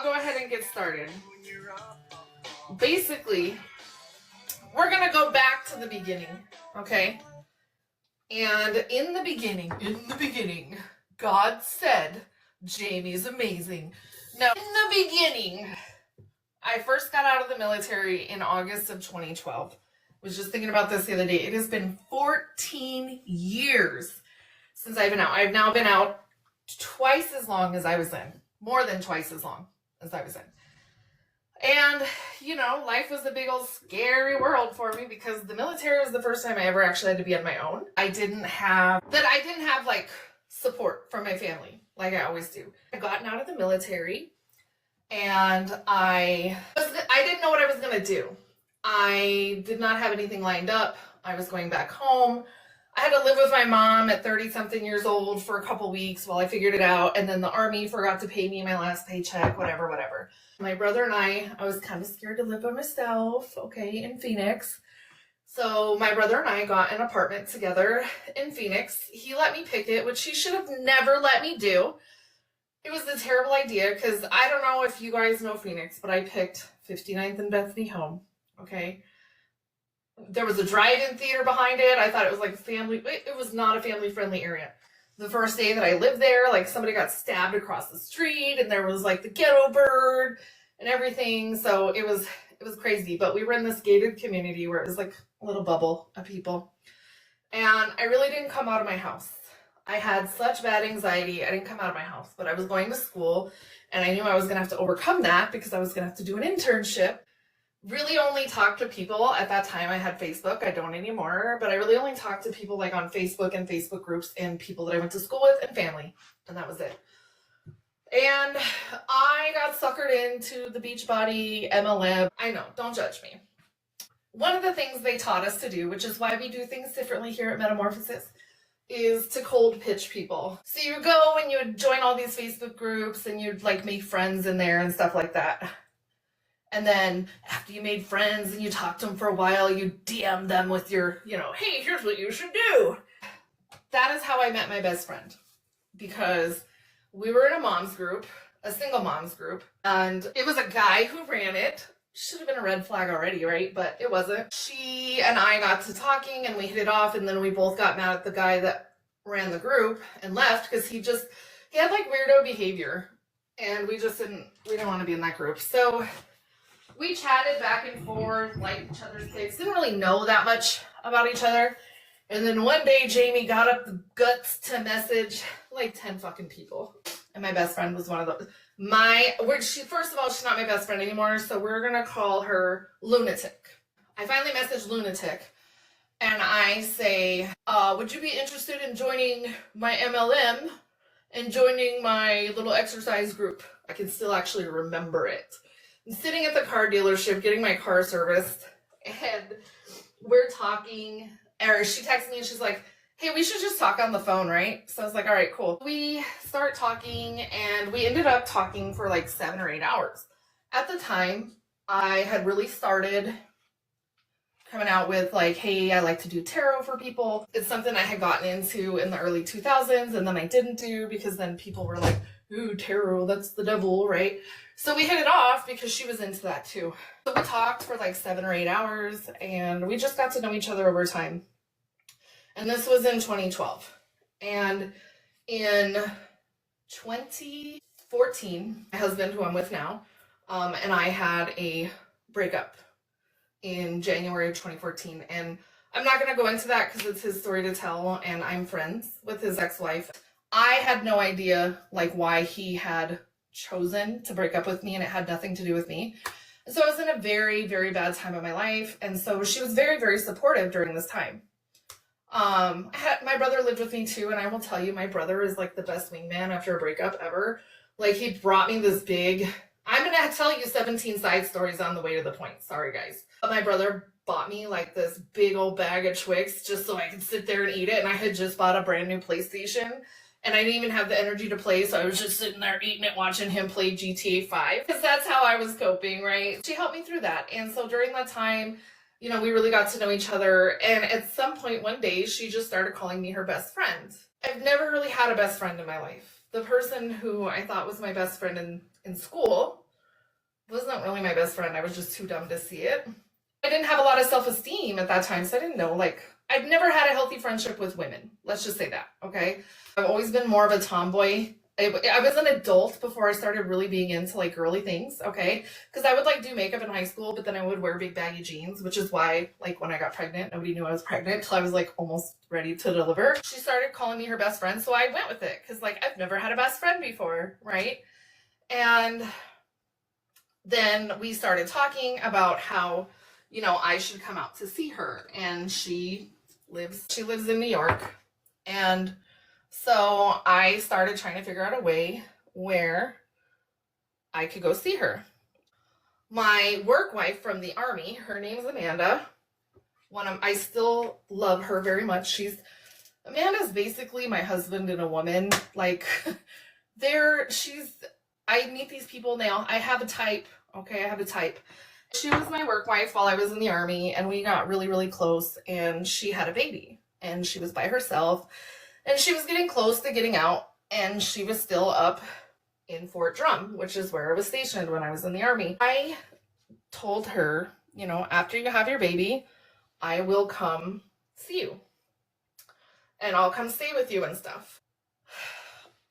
go ahead and get started. Basically, we're going to go back to the beginning, okay? And in the beginning, God said, Jamie's amazing. Now, in the beginning, I first got out of the military in August of 2012. I was just thinking about this the other day. It has been 14 years since I've been out. I've now been out twice as long as I was in. More than twice as long as I was in. And, you know, life was a big old scary world for me because the military was the first time I ever actually had to be on my own. I didn't have like support from my family like I always do. I gotten out of the military and I didn't know what I was going to do. I did not have anything lined up. I was going back home. I had to live with my mom at 30-something years old for a couple weeks while I figured it out. And then the Army forgot to pay me my last paycheck, whatever. My brother and I was kind of scared to live by myself, okay, in Phoenix. So my brother and I got an apartment together in Phoenix. He let me pick it, which he should have never let me do. It was a terrible idea because I don't know if you guys know Phoenix, but I picked 59th and Bethany Home, okay? There was a drive-in theater behind it. I thought it was like it was not a family-friendly area. The first day that I lived there, like somebody got stabbed across the street and there was like the ghetto bird and everything. So it was crazy, but we were in this gated community where it was like a little bubble of people. And I really didn't come out of my house. I had such bad anxiety. I didn't come out of my house, but I was going to school and I knew I was going to have to overcome that because I was going to have to do an internship. Really only talked to people at that time. I had Facebook. I don't anymore, but I really only talked to people like on Facebook and Facebook groups and people that I went to school with and family, and that was it. And I got suckered into the Beachbody MLM. I know, don't judge me. One of the things they taught us to do, which is why we do things differently here at Metamorphosis, is to cold pitch people. So you go and you would join all these Facebook groups and you'd like make friends in there and stuff like that. And then after you made friends and you talked to them for a while, you DM them with your, hey, here's what you should do. That is how I met my best friend. Because we were in a mom's group, a single mom's group, and it was a guy who ran it. Should have been a red flag already, right? But it wasn't. She and I got to talking and we hit it off, and then we both got mad at the guy that ran the group and left because he had like weirdo behavior. And we didn't want to be in that group. So we chatted back and forth, liked each other's pics, didn't really know that much about each other. And then one day, Jamie got up the guts to message like 10 fucking people. And my best friend was one of those. First of all, she's not my best friend anymore, so we're going to call her Lunatic. I finally messaged Lunatic, and I say, would you be interested in joining my MLM and joining my little exercise group? I can still actually remember it. I'm sitting at the car dealership getting my car serviced, and we're talking, or she texts me and she's like, hey, we should just talk on the phone, right? So I was like, all right, cool. We start talking and we ended up talking for like 7 or 8 hours. At the time, I had really started coming out with like, hey, I like to do tarot for people. It's something I had gotten into in the early 2000s and then I didn't do because then people were like, ooh, tarot, that's the devil, right? So we hit it off because she was into that too. So we talked for like 7 or 8 hours and we just got to know each other over time. And this was in 2012. And in 2014, my husband, who I'm with now, and I had a breakup in January of 2014. And I'm not going to go into that because it's his story to tell, and I'm friends with his ex-wife. I had no idea like why he had chosen to break up with me, and it had nothing to do with me. So I was in a very, very bad time of my life, and so she was very, very supportive during this time. My brother lived with me too, and I will tell you, my brother is like the best wingman after a breakup ever. Like, he brought me this big, I'm gonna tell you 17 side stories on the way to the point. Sorry, guys. But my brother bought me like this big old bag of Twix just so I could sit there and eat it, and I had just bought a brand new PlayStation, and I didn't even have the energy to play, so I was just sitting there eating it, watching him play GTA 5, because that's how I was coping, right? She helped me through that, and so during that time, we really got to know each other, and at some point one day, she just started calling me her best friend. I've never really had a best friend in my life. The person who I thought was my best friend in school wasn't really my best friend. I was just too dumb to see it. I didn't have a lot of self-esteem at that time, so I didn't know, like, I've never had a healthy friendship with women. Let's just say that, okay? I've always been more of a tomboy. I was an adult before I started really being into, like, girly things, okay? Because I would, like, do makeup in high school, but then I would wear big baggy jeans, which is why, like, when I got pregnant, nobody knew I was pregnant until I was, like, almost ready to deliver. She started calling me her best friend, so I went with it, because, like, I've never had a best friend before, right? And then we started talking about how, you know, I should come out to see her. And she lives in New York. And so I started trying to figure out a way where I could go see her. My work wife from the Army, her name's Amanda. I still love her very much. Amanda's basically my husband and a woman. Like, I meet these people now. I have a type. Okay, I have a type. She was my work wife while I was in the Army, and we got really, really close, and she had a baby, and she was by herself, and she was getting close to getting out, and she was still up in Fort Drum, which is where I was stationed when I was in the Army. I told her, you know, after you have your baby, I will come see you, and I'll come stay with you and stuff.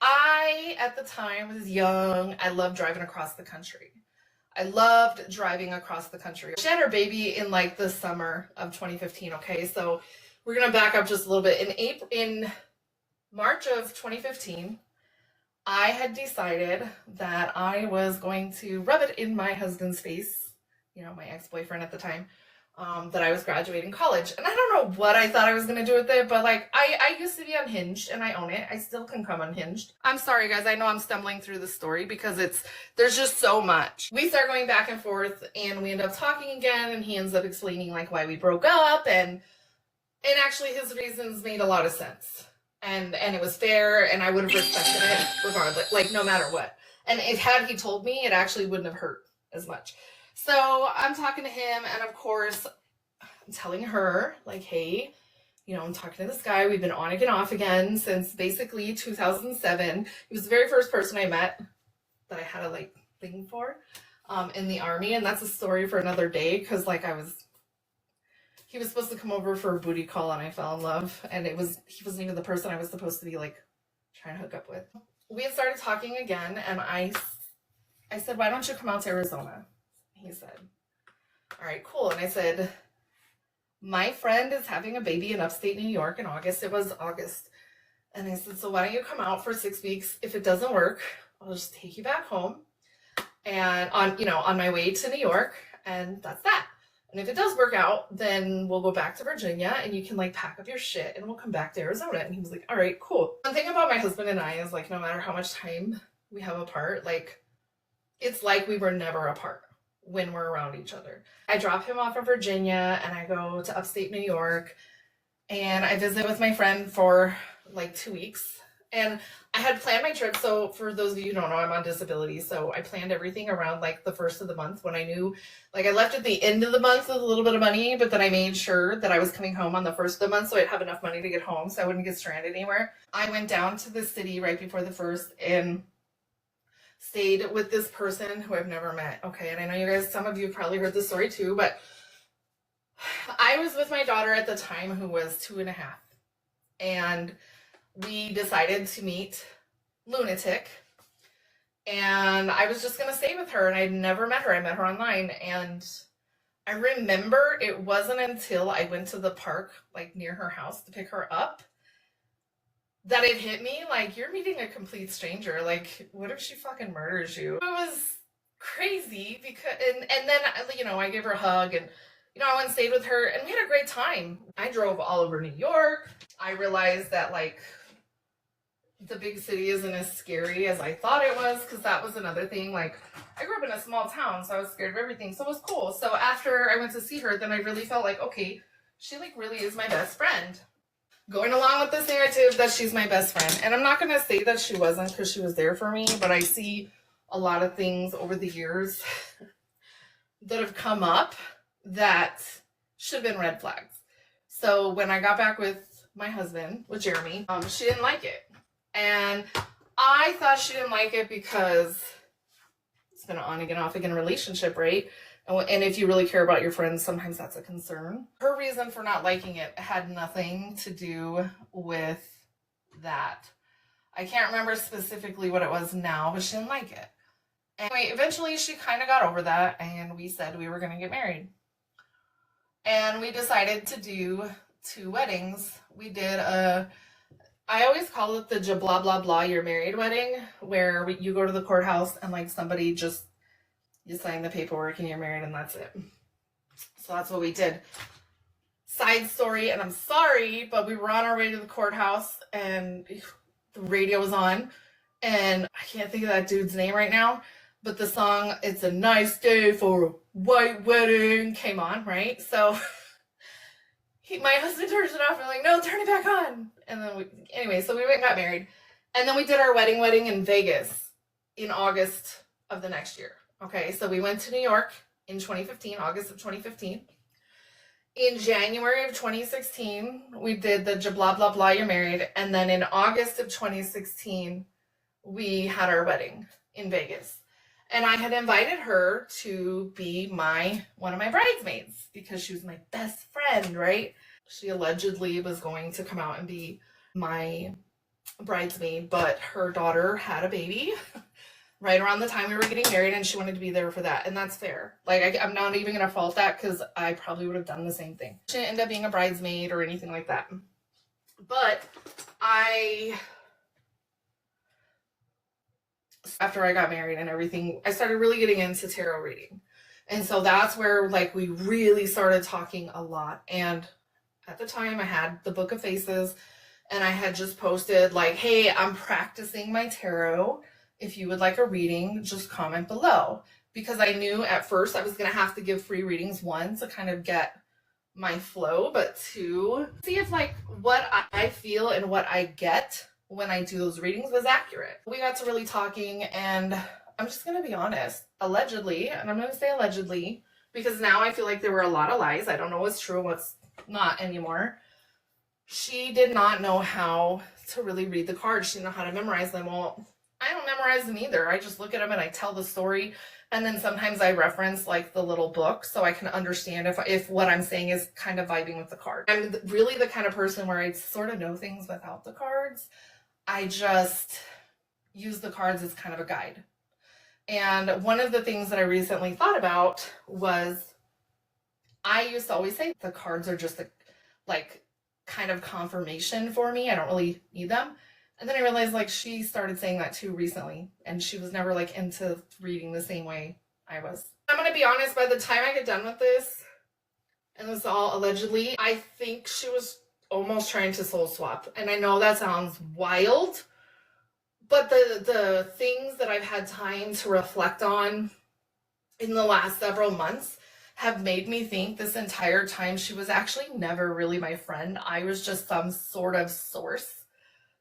I, at the time, was young. I loved driving across the country. I loved driving across the country. She had her baby in, like, the summer of 2015, okay? So we're going to back up just a little bit. In March of 2015, I had decided that I was going to rub it in my husband's face, you know, my ex-boyfriend at the time, that I was graduating college. And I don't know what I thought I was going to do with it, but, like, I used to be unhinged, and I own it. I still can come unhinged. I'm sorry, guys. I know I'm stumbling through the story because there's just so much. We start going back and forth, and we end up talking again, and he ends up explaining, like, why we broke up, and actually his reasons made a lot of sense. And it was fair, and I would have respected it regardless, like, no matter what. And had he told me, it actually wouldn't have hurt as much. So I'm talking to him, and of course, I'm telling her, like, hey, you know, I'm talking to this guy. We've been on again, off again since basically 2007. He was the very first person I met that I had a, like, thing for in the Army. And that's a story for another day, because, like, he was supposed to come over for a booty call, and I fell in love. And he wasn't even the person I was supposed to be, like, trying to hook up with. We had started talking again, and I said, why don't you come out to Arizona? He said, all right, cool. And I said, my friend is having a baby in upstate New York in August. It was August. And I said, so why don't you come out for 6 weeks? If it doesn't work, I'll just take you back home and on my way to New York. And that's that. And if it does work out, then we'll go back to Virginia, and you can, like, pack up your shit, and we'll come back to Arizona. And he was like, all right, cool. One thing about my husband and I is, like, no matter how much time we have apart, like, it's like we were never apart when we're around each other. I drop him off in Virginia, and I go to upstate New York, and I visit with my friend for, like, 2 weeks. And I had planned my trip. So for those of you who don't know, I'm on disability. So I planned everything around, like, the first of the month, when I knew, like, I left at the end of the month with a little bit of money, but then I made sure that I was coming home on the first of the month, so I'd have enough money to get home, so I wouldn't get stranded anywhere. I went down to the city right before the first and stayed with this person who I've never met. Okay. And I know you guys, some of you have probably heard this story too, but I was with my daughter at the time, who was 2.5. And we decided to meet Lunatic, and I was just going to stay with her, and I'd never met her. I met her online, and I remember it wasn't until I went to the park, like, near her house to pick her up, that it hit me, like, you're meeting a complete stranger. Like, what if she fucking murders you? It was crazy, because, and then, you know, I gave her a hug, and, you know, I went and stayed with her, and we had a great time. I drove all over New York. I realized that, like, the big city isn't as scary as I thought it was, because that was another thing. Like, I grew up in a small town, so I was scared of everything, so it was cool. So after I went to see her, then I really felt like, okay, she, like, really is my best friend. Going along with this narrative that she's my best friend. And I'm not going to say that she wasn't, because she was there for me, but I see a lot of things over the years that have come up that should have been red flags. So when I got back with my husband, with Jeremy, she didn't like it. And I thought she didn't like it because it's been an on again, off again relationship, right? And if you really care about your friends, sometimes that's a concern. Her reason for not liking it had nothing to do with that. I can't remember specifically what it was now, but she didn't like it. Anyway, eventually she kind of got over that, and we said we were going to get married. And we decided to do 2 weddings. We did I always call it the blah blah blah you're married wedding, where you go to the courthouse and like somebody just, you sign the paperwork and you're married and that's it. So that's what we did. Side story, and I'm sorry, but we were on our way to the courthouse and the radio was on, and I can't think of that dude's name right now, but the song "It's a Nice Day for a White Wedding" came on, right? So my husband turns it off and I'm like, no, turn it back on. And then anyway, so we went and got married. And then we did our wedding in Vegas in August of the next year. Okay, so we went to New York in 2015, August of 2015. In January of 2016, we did the blah, blah, blah, you're married. And then in August of 2016, we had our wedding in Vegas. And I had invited her to be one of my bridesmaids because she was my best friend, right? She allegedly was going to come out and be my bridesmaid, but her daughter had a baby right around the time we were getting married, and she wanted to be there for that, and that's fair. Like, I'm not even going to fault that because I probably would have done the same thing. She didn't end up being a bridesmaid or anything like that. But after I got married and everything, I started really getting into tarot reading. And so that's where like we really started talking a lot. And at the time I had the Book of Faces, and I had just posted like, hey, I'm practicing my tarot. If you would like a reading, just comment below. Because I knew at first I was going to have to give free readings, 1, to kind of get my flow, but 2, see if like what I feel and what I get when I do those readings was accurate. We got to really talking, and I'm just going to be honest, allegedly, and I'm going to say allegedly, because now I feel like there were a lot of lies. I don't know what's true and what's not anymore. She did not know how to really read the cards. She didn't know how to memorize them. Well, I don't memorize them either. I just look at them and I tell the story, and then sometimes I reference like the little book so I can understand if what I'm saying is kind of vibing with the card. I'm really the kind of person where I sort of know things without the cards. I just use the cards as kind of a guide. And one of the things that I recently thought about was, I used to always say the cards are just like kind of confirmation for me. I don't really need them. And then I realized like she started saying that too recently, and she was never like into reading the same way I was. I'm going to be honest, by the time I get done with this, and this is all allegedly, I think she was almost trying to soul swap. And I know that sounds wild, but the things that I've had time to reflect on in the last several months have made me think this entire time she was actually never really my friend. I was just some sort of source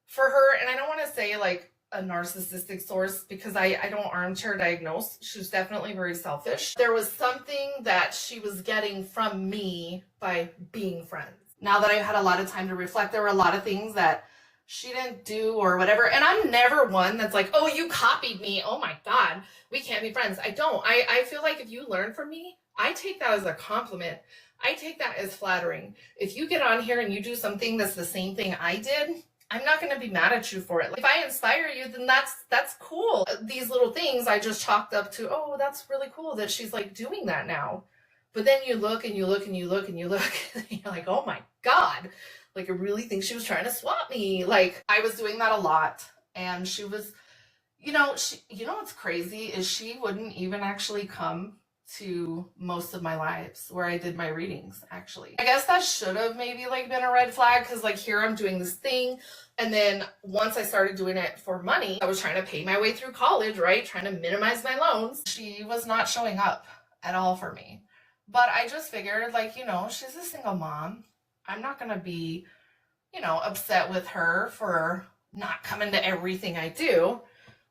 for her. And I don't want to say like a narcissistic source, because I don't armchair diagnose. She was definitely very selfish. There was something that she was getting from me by being friends. Now that I've had a lot of time to reflect, there were a lot of things that she didn't do or whatever. And I'm never one that's like, oh, you copied me. Oh my God, we can't be friends. I don't. I feel like if you learn from me, I take that as a compliment. I take that as flattering. If you get on here and you do something that's the same thing I did, I'm not going to be mad at you for it. Like, if I inspire you, then that's cool. These little things I just chalked up to, oh, that's really cool that she's like doing that now. But then you look and you look and you look and you look and you're like, oh my God, like I really think she was trying to swap me. Like, I was doing that a lot. And she was, what's crazy is she wouldn't even actually come to most of my lives where I did my readings, actually. I guess that should have maybe like been a red flag, because like here I'm doing this thing, and then once I started doing it for money, I was trying to pay my way through college, right? Trying to minimize my loans. She was not showing up at all for me. But I just figured, like, she's a single mom. I'm not gonna be, upset with her for not coming to everything I do.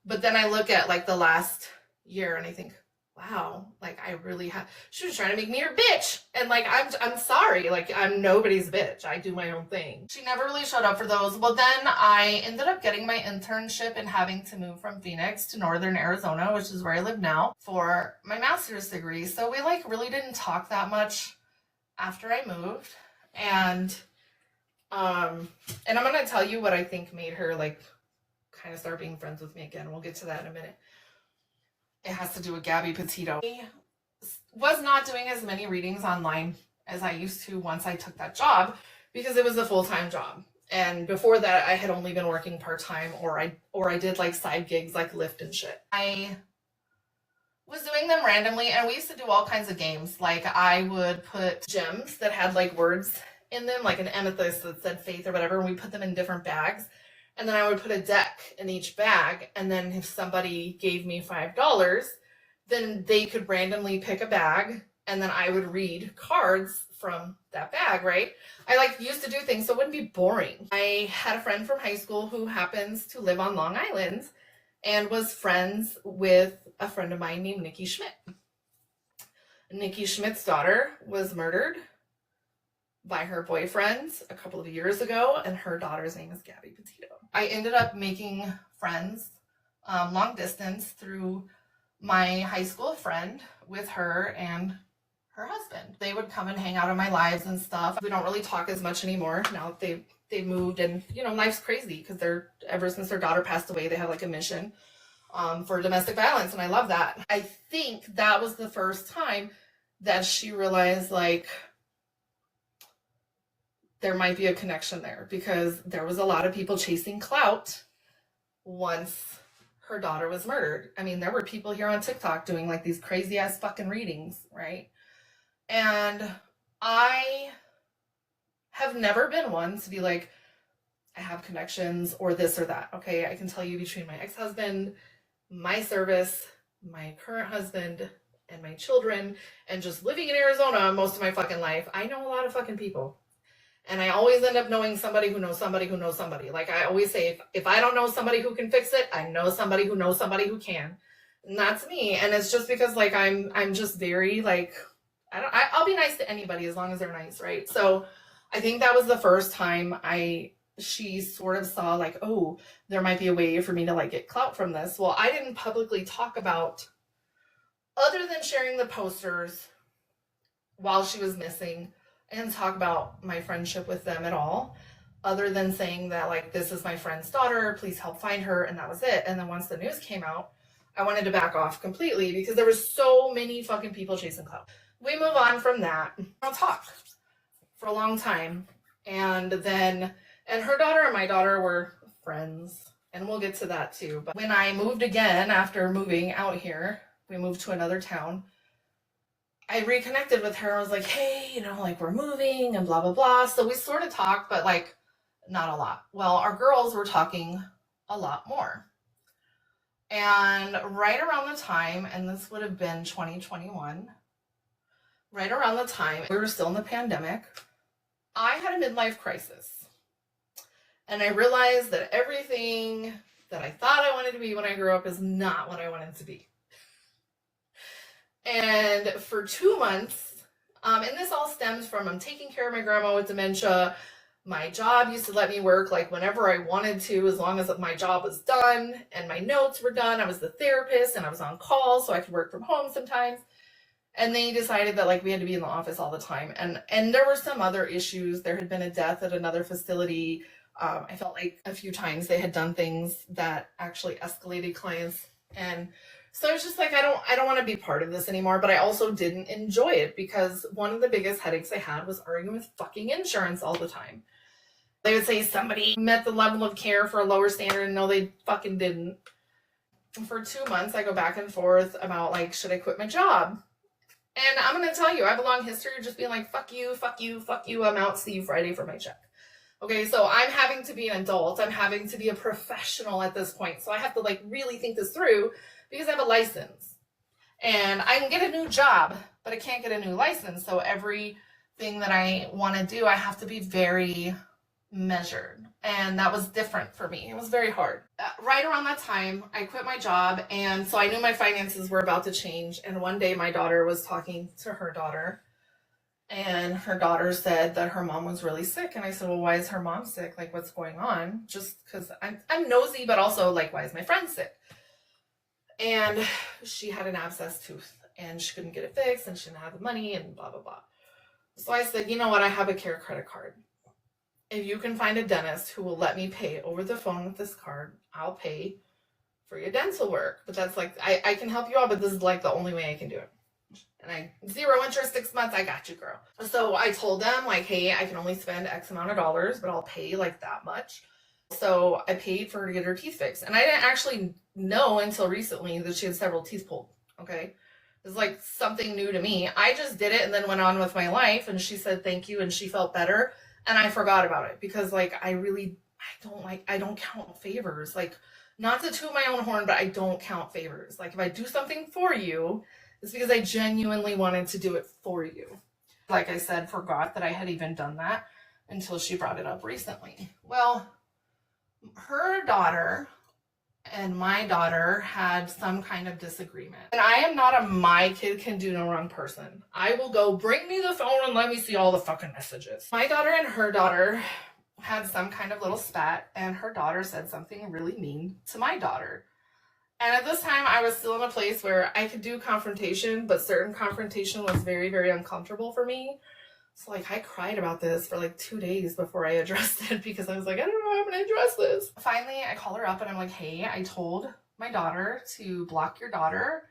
But then I look at like the last year and I think, wow, like I really have, she was trying to make me her bitch. And like, I'm sorry, like I'm nobody's bitch. I do my own thing. She never really showed up for those. Well, then I ended up getting my internship and having to move from Phoenix to Northern Arizona, which is where I live now, for my master's degree. So we like really didn't talk that much after I moved. And I'm gonna tell you what I think made her like kind of start being friends with me again. We'll get to that in a minute. It has to do with Gabby Petito. I was not doing as many readings online as I used to once I took that job because it was a full-time job. And before that, I had only been working part-time, or I did like side gigs like Lyft and shit. I was doing them randomly, and we used to do all kinds of games. Like I would put gems that had like words in them, like an amethyst that said faith or whatever, and we put them in different bags. And then I would put a deck in each bag. And then if somebody gave me $5, then they could randomly pick a bag. And then I would read cards from that bag, right? I like used to do things so it wouldn't be boring. I had a friend from high school who happens to live on Long Island and was friends with a friend of mine named Nikki Schmidt. Nikki Schmidt's daughter was murdered by her boyfriend a couple of years ago, and her daughter's name is Gabby Petito. I ended up making friends long distance through my high school friend with her and her husband. They would come and hang out in my lives and stuff. We don't really talk as much anymore now that they moved, and you know, life's crazy because ever since their daughter passed away, they have like a mission for domestic violence, and I love that. I think that was the first time that she realized like there might be a connection there, because there was a lot of people chasing clout once her daughter was murdered. I mean, there were people here on TikTok doing like these crazy ass fucking readings, right? And I have never been one to be like, I have connections or this or that. Okay, I can tell you between my ex-husband, my service, my current husband, and my children, and just living in Arizona most of my fucking life, I know a lot of fucking people. And I always end up knowing somebody who knows somebody who knows somebody. Like I always say, if I don't know somebody who can fix it, I know somebody who knows somebody who can. And that's me. And it's just because like I'm just very like, I'll be nice to anybody as long as they're nice, right? So I think that was the first time she sort of saw like, oh, there might be a way for me to like get clout from this. Well, I didn't publicly talk about, other than sharing the posters while she was missing, and talk about my friendship with them at all, other than saying that like, this is my friend's daughter, please help find her, and that was it. And then once the news came out, I wanted to back off completely because there were so many fucking people chasing clout. We move on from that. I'll talk for a long time. And her daughter and my daughter were friends, and we'll get to that too. But when I moved again, after moving out here, we moved to another town, I reconnected with her. I was like, hey, you know, like we're moving and blah, blah, blah. So we sort of talked, but like not a lot. Well, our girls were talking a lot more. And right around the time, and this would have been 2021, right around the time we were still in the pandemic, I had a midlife crisis. And I realized that everything that I thought I wanted to be when I grew up is not what I wanted to be. And for 2 months, and this all stems from I'm taking care of my grandma with dementia. My job used to let me work like whenever I wanted to, as long as my job was done and my notes were done. I was the therapist and I was on call, so I could work from home sometimes. And they decided that like we had to be in the office all the time. And there were some other issues. There had been a death at another facility. I felt like a few times they had done things that actually escalated clients. And so I was just like, I don't want to be part of this anymore, but I also didn't enjoy it because one of the biggest headaches I had was arguing with fucking insurance all the time. They would say somebody met the level of care for a lower standard, and no, they fucking didn't. For 2 months, I go back and forth about like, should I quit my job? And I'm going to tell you, I have a long history of just being like, fuck you, fuck you, fuck you. I'm out. See you Friday for my check. Okay, so I'm having to be an adult. I'm having to be a professional at this point. So I have to like really think this through because I have a license. And I can get a new job, but I can't get a new license. So everything that I want to do, I have to be very measured. And that was different for me. It was very hard. Right around that time, I quit my job. And so I knew my finances were about to change. And one day my daughter was talking to her daughter. And her daughter said that her mom was really sick. And I said, well, why is her mom sick? Like, what's going on? Just because I'm nosy, but also, like, why is my friend sick? And she had an abscess tooth. And she couldn't get it fixed. And she didn't have the money and blah, blah, blah. So I said, you know what? I have a care credit card. If you can find a dentist who will let me pay over the phone with this card, I'll pay for your dental work. But that's like, I can help you out, but this is like the only way I can do it. And 0 interest, 6 months, I got you, girl. So I told them, like, hey, I can only spend X amount of dollars, but I'll pay like that much. So I paid for her to get her teeth fixed. And I didn't actually know until recently that she had several teeth pulled, okay? It was like something new to me. I just did it and then went on with my life. And she said thank you and she felt better. And I forgot about it because, like, I don't count favors. Like, not to toot my own horn, but I don't count favors. Like, if I do something for you, it's because I genuinely wanted to do it for you. Like I said, forgot that I had even done that until she brought it up recently. Well, her daughter and my daughter had some kind of disagreement. And I am not a my kid can do no wrong person. I will go, bring me the phone and let me see all the fucking messages. My daughter and her daughter had some kind of little spat, and her daughter said something really mean to my daughter. And at this time, I was still in a place where I could do confrontation, but certain confrontation was very, very uncomfortable for me. So, like, I cried about this for like 2 days before I addressed it because I was like, I don't know how I'm going to address this. Finally, I call her up and I'm like, hey, I told my daughter to block your daughter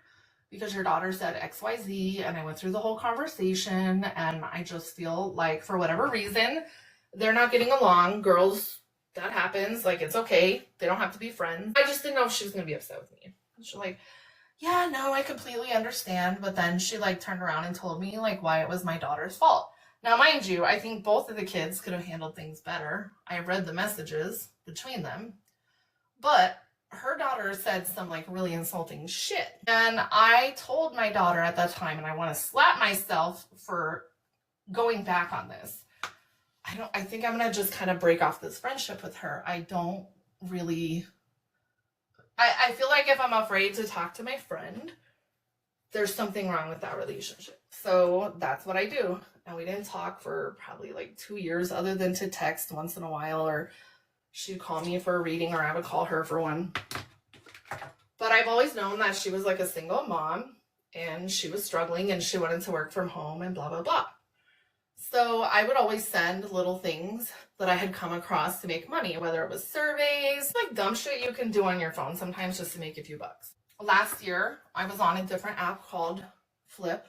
because your daughter said XYZ. And I went through the whole conversation and I just feel like for whatever reason, they're not getting along. Girls, that happens. Like, it's okay. They don't have to be friends. I just didn't know if she was going to be upset with me. She's like, yeah, no, I completely understand. But then she like turned around and told me like why it was my daughter's fault. Now, mind you, I think both of the kids could have handled things better. I read the messages between them, but her daughter said some like really insulting shit. And I told my daughter at that time, and I want to slap myself for going back on this. I think I'm going to just kind of break off this friendship with her. I don't really, I feel like if I'm afraid to talk to my friend, there's something wrong with that relationship. So that's what I do. And we didn't talk for probably like 2 years other than to text once in a while, or she'd call me for a reading or I would call her for one. But I've always known that she was like a single mom and she was struggling and she wanted to work from home and blah, blah, blah. So I would always send little things that I had come across to make money, whether it was surveys, like dumb shit you can do on your phone sometimes just to make a few bucks. Last year, I was on a different app called Flip.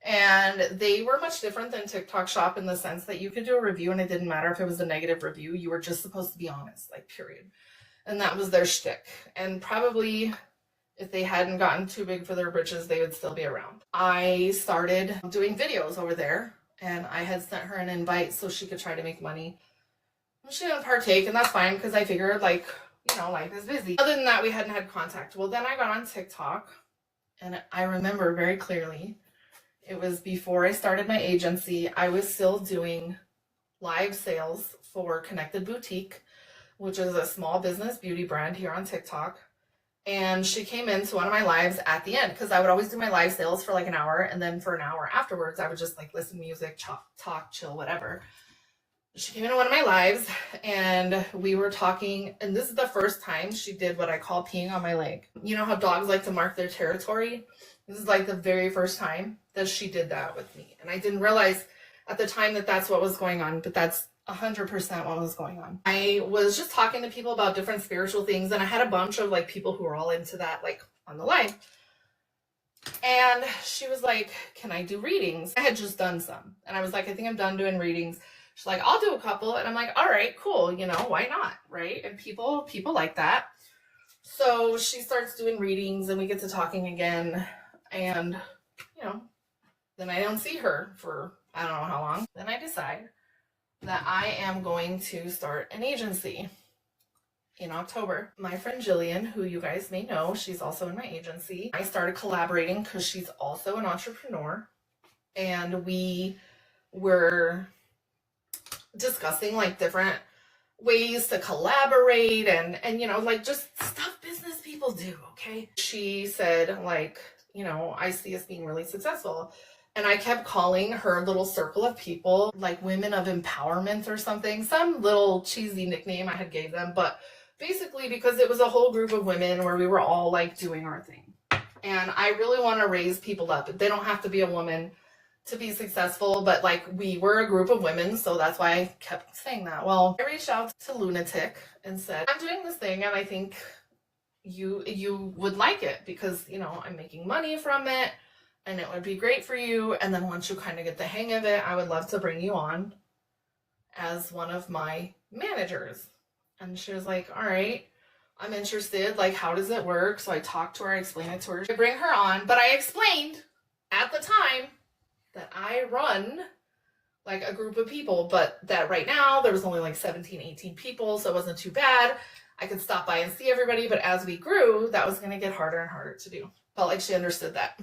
And they were much different than TikTok Shop in the sense that you could do a review and it didn't matter if it was a negative review. You were just supposed to be honest, like, period. And that was their shtick. And probably if they hadn't gotten too big for their britches, they would still be around. I started doing videos over there and I had sent her an invite so she could try to make money. She didn't partake, and that's fine because I figured, like, you know, life is busy. Other than that, we hadn't had contact. Well, then I got on TikTok and I remember very clearly. It was before I started my agency. I was still doing live sales for Connected Boutique, which is a small business beauty brand here on TikTok. And she came into one of my lives at the end because I would always do my live sales for like an hour. And then for an hour afterwards, I would just like listen to music, talk, chill, whatever. She came into one of my lives and we were talking. And this is the first time she did what I call peeing on my leg. You know how dogs like to mark their territory? This is like the very first time that she did that with me. And I didn't realize at the time that that's what was going on, but that's 100% what was going on. I was just talking to people about different spiritual things, and I had a bunch of like people who were all into that, like on the line. And she was like, can I do readings? I had just done some. And I was like, I think I'm done doing readings. She's like, I'll do a couple. And I'm like, all right, cool. You know, why not? Right. And people like that. So she starts doing readings and we get to talking again. And, you know, then I don't see her for I don't know how long. Then I decide that I am going to start an agency in October. My friend Jillian, who you guys may know, she's also in my agency. I started collaborating because she's also an entrepreneur. And we were discussing like different ways to collaborate and you know, like just stuff business people do, okay? She said, like, you know, I see us being really successful. And I kept calling her little circle of people like women of empowerment or something, some little cheesy nickname I had gave them, but basically because it was a whole group of women where we were all like doing our thing. And I really want to raise people up. They don't have to be a woman to be successful, but like we were a group of women, so that's why I kept saying that. Well, I reached out to Lunatic and said, I'm doing this thing and I think you would like it because, you know, I'm making money from it and it would be great for you. And then once you kind of get the hang of it, I would love to bring you on as one of my managers. And she was like, all right, I'm interested. Like, how does it work? So I talked to her, I explained it to her. I bring her on, but I explained at the time that I run like a group of people, but that right now there was only like 17, 18 people, so it wasn't too bad. I could stop by and see everybody, but as we grew, that was going to get harder and harder to do. Felt like she understood that.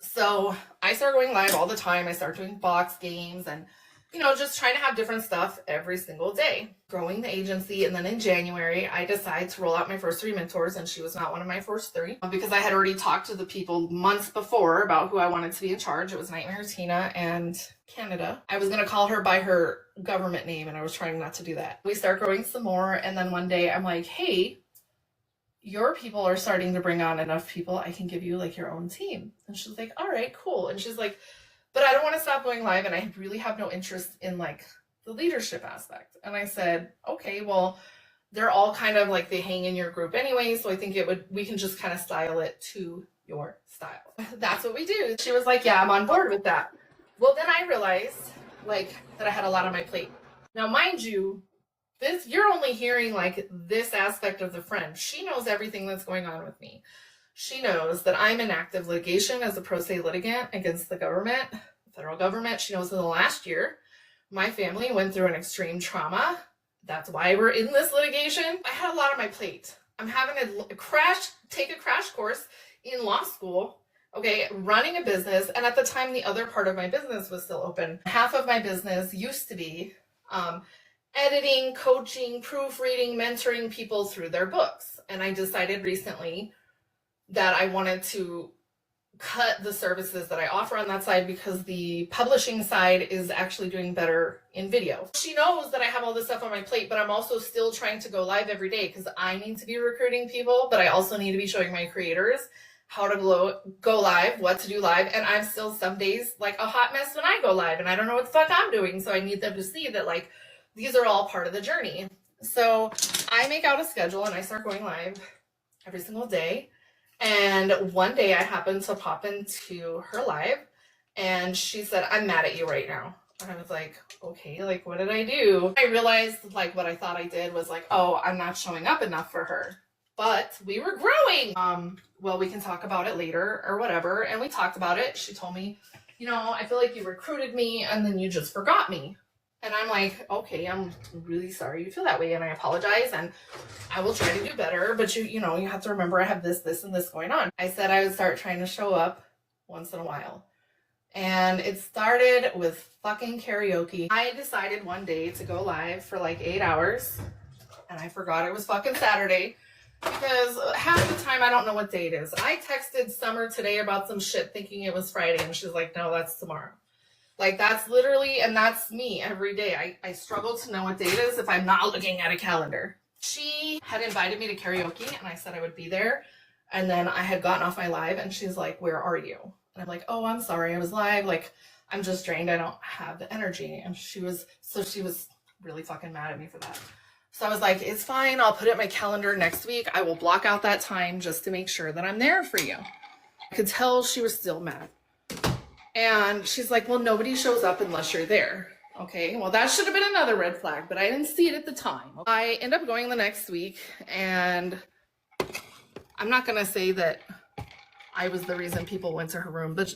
So I started going live all the time. I started doing box games and, you know, just trying to have different stuff every single day. Growing the agency, and then in January, I decided to roll out my first 3 mentors, and she was not one of my first 3 because I had already talked to the people months before about who I wanted to be in charge. It was Nightmare Tina and Canada. I was going to call her by her government name, and I was trying not to do that. We start growing some more, and then one day I'm like, hey, your people are starting to bring on enough people. I can give you like your own team. And she's like, all right, cool. And she's like, but I don't want to stop going live, and I really have no interest in like the leadership aspect. And I said, okay, well, they're all kind of like they hang in your group anyway, so I think we can just kind of style it to your style. That's what we do. She was like, yeah, I'm on board with that. Well, then I realized like that I had a lot on my plate. Now, mind you, you're only hearing like this aspect of the friend. She knows everything that's going on with me. She knows that I'm in active litigation as a pro se litigant against the government, the federal government. She knows in the last year, my family went through an extreme trauma. That's why we're in this litigation. I had a lot on my plate. I'm having to take a crash course in law school, okay, running a business. And at the time, the other part of my business was still open. Half of my business used to be editing, coaching, proofreading, mentoring people through their books. And I decided recently that I wanted to cut the services that I offer on that side because the publishing side is actually doing better in video. She knows that I have all this stuff on my plate, but I'm also still trying to go live every day because I need to be recruiting people, but I also need to be showing my creators how to go live, what to do live. And I'm still some days like a hot mess when I go live and I don't know what the fuck I'm doing. So I need them to see that like these are all part of the journey. So I make out a schedule and I start going live every single day. And one day I happened to pop into her live and she said, I'm mad at you right now. And I was like, okay, like what did I do? I realized like what I thought I did was like, oh, I'm not showing up enough for her. But we were growing. Well, we can talk about it later or whatever. And we talked about it. She told me, you know, I feel like you recruited me and then you just forgot me. And I'm like, okay, I'm really sorry you feel that way. And I apologize and I will try to do better. But you know, you have to remember I have this, and this going on. I said I would start trying to show up once in a while. And it started with fucking karaoke. I decided one day to go live for like 8 hours. And I forgot it was fucking Saturday. Because half the time I don't know what day it is. I texted Summer today about some shit thinking it was Friday. And she's like, no, that's tomorrow. Like that's literally, and that's me every day. I struggle to know what day it is if I'm not looking at a calendar. She had invited me to karaoke and I said I would be there. And then I had gotten off my live and she's like, where are you? And I'm like, oh, I'm sorry. I was live. Like, I'm just drained. I don't have the energy. And she was really fucking mad at me for that. So I was like, it's fine. I'll put it in my calendar next week. I will block out that time just to make sure that I'm there for you. I could tell she was still mad. And she's like, well, nobody shows up unless you're there. Okay, well, that should have been another red flag, but I didn't see it at the time. I end up going the next week, and I'm not going to say that I was the reason people went to her room, but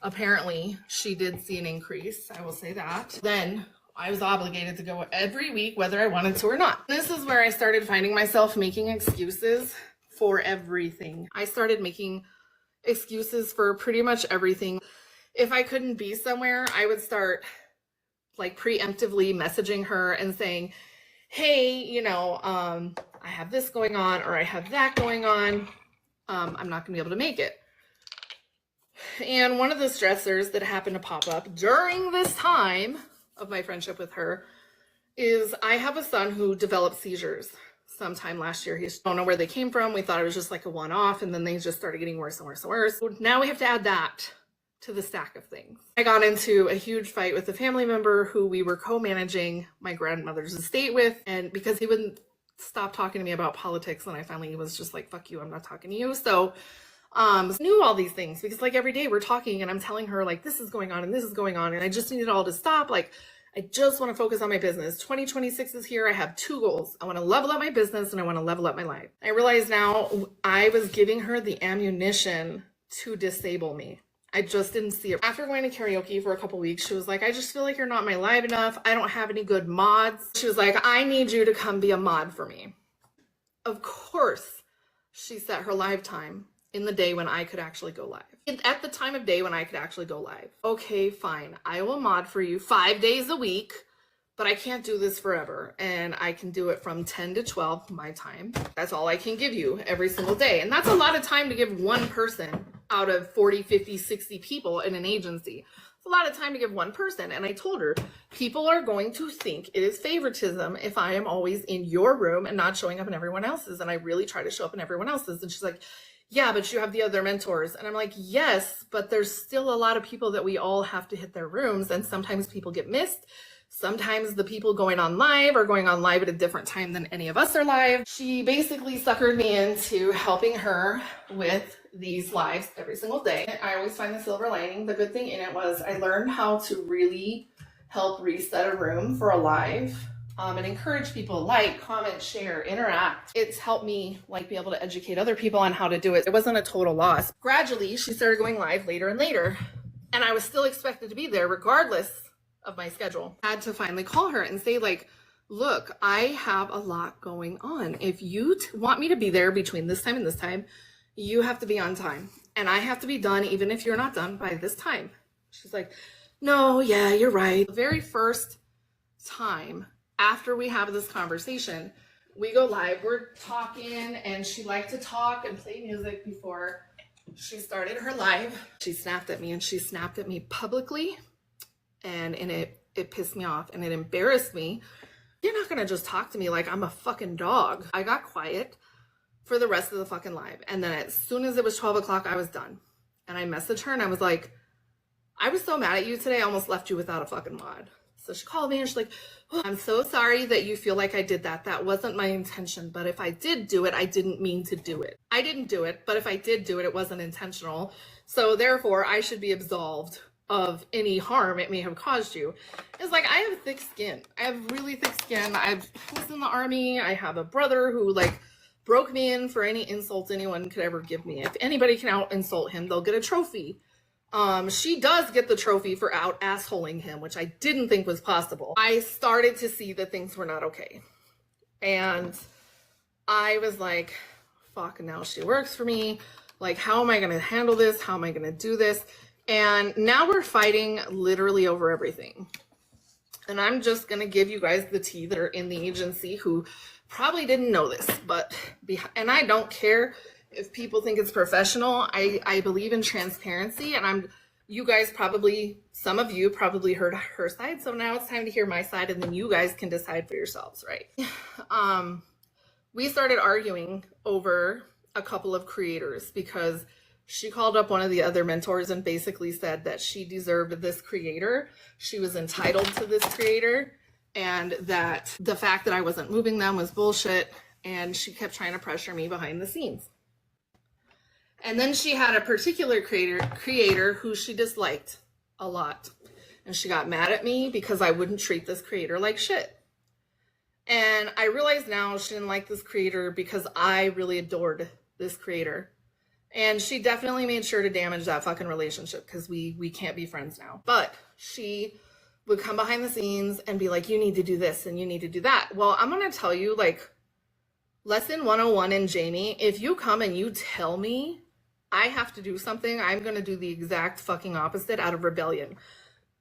apparently she did see an increase. I will say that. Then I was obligated to go every week, whether I wanted to or not. This is where I started finding myself making excuses for everything. I started making excuses for pretty much everything. If I couldn't be somewhere, I would start like preemptively messaging her and saying, hey, you know, I have this going on, or I have that going on. I'm not gonna be able to make it. And one of the stressors that happened to pop up during this time of my friendship with her is I have a son who developed seizures sometime last year. Don't know where they came from. We thought it was just like a one-off, and then they just started getting worse and worse and worse. So now we have to add that to the stack of things. I got into a huge fight with a family member who we were co-managing my grandmother's estate with, and because he wouldn't stop talking to me about politics, and I finally was just like, fuck you, I'm not talking to you. So knew all these things because like every day we're talking and I'm telling her like this is going on and this is going on, and I just need it all to stop. Like, I just want to focus on my business. 2026 is here. I have 2 goals. I want to level up my business and I want to level up my life. I realize now I was giving her the ammunition to disable me. I just didn't see it. After going to karaoke for a couple weeks, she was like, I just feel like you're not my live enough. I don't have any good mods. She was like, I need you to come be a mod for me. Of course, she set her live time in the day when I could actually go live. At the time of day when I could actually go live. Okay, fine. I will mod for you 5 days a week, but I can't do this forever. And I can do it from 10 to 12 my time. That's all I can give you every single day. And that's a lot of time to give one person out of 40, 50, 60 people in an agency. It's a lot of time to give one person. And I told her, people are going to think it is favoritism if I am always in your room and not showing up in everyone else's. And I really try to show up in everyone else's. And she's like, yeah, but you have the other mentors. And I'm like, yes, but there's still a lot of people that we all have to hit their rooms. And sometimes people get missed. Sometimes the people going on live are going on live at a different time than any of us are live. She basically suckered me into helping her with these lives every single day. I always find the silver lining. The good thing in it was I learned how to really help reset a room for a live. And encourage people, like, comment, share, interact. It's helped me like be able to educate other people on how to do it. It wasn't a total loss. Gradually, she started going live later and later, and I was still expected to be there regardless of my schedule. I had to finally call her and say like, look, I have a lot going on. If you want me to be there between this time and this time, you have to be on time, and I have to be done even if you're not done by this time. She's like, no, yeah, you're right. The very first time after we have this conversation, we go live, we're talking, and she liked to talk and play music before she started her live. She snapped at me, and she snapped at me publicly, and it pissed me off and it embarrassed me. You're not gonna just talk to me like I'm a fucking dog. I got quiet for the rest of the fucking live, and then as soon as it was 12 o'clock, I was done. And I messaged her and I was like, I was so mad at you today, I almost left you without a fucking mod. So she called me and she's like, oh, I'm so sorry that you feel like I did that. That wasn't my intention. But if I did do it, I didn't mean to do it. I didn't do it, but if I did do it, it wasn't intentional. So therefore, I should be absolved of any harm it may have caused you. It's like, I have thick skin. I have really thick skin. I was in the army. I have a brother who like broke me in for any insult anyone could ever give me. If anybody can out insult him, they'll get a trophy. She does get the trophy for out assholing him, which I didn't think was possible. I started to see that things were not okay. And I was like, fuck, now she works for me. Like, how am I going to handle this? How am I going to do this? And now we're fighting literally over everything. And I'm just going to give you guys the tea that are in the agency who probably didn't know this, and I don't care if people think it's professional. I believe in transparency, and you guys probably, some of you probably heard her side. So now it's time to hear my side, and then you guys can decide for yourselves, right? We started arguing over a couple of creators because she called up one of the other mentors and basically said that she deserved this creator. She was entitled to this creator, and that the fact that I wasn't moving them was bullshit. And she kept trying to pressure me behind the scenes. And then she had a particular creator who she disliked a lot. And she got mad at me because I wouldn't treat this creator like shit. And I realize now she didn't like this creator because I really adored this creator. And she definitely made sure to damage that fucking relationship because we can't be friends now. But she would come behind the scenes and be like, you need to do this and you need to do that. Well, I'm going to tell you, like, lesson 101 in Jamie, if you come and you tell me I have to do something, I'm going to do the exact fucking opposite out of rebellion.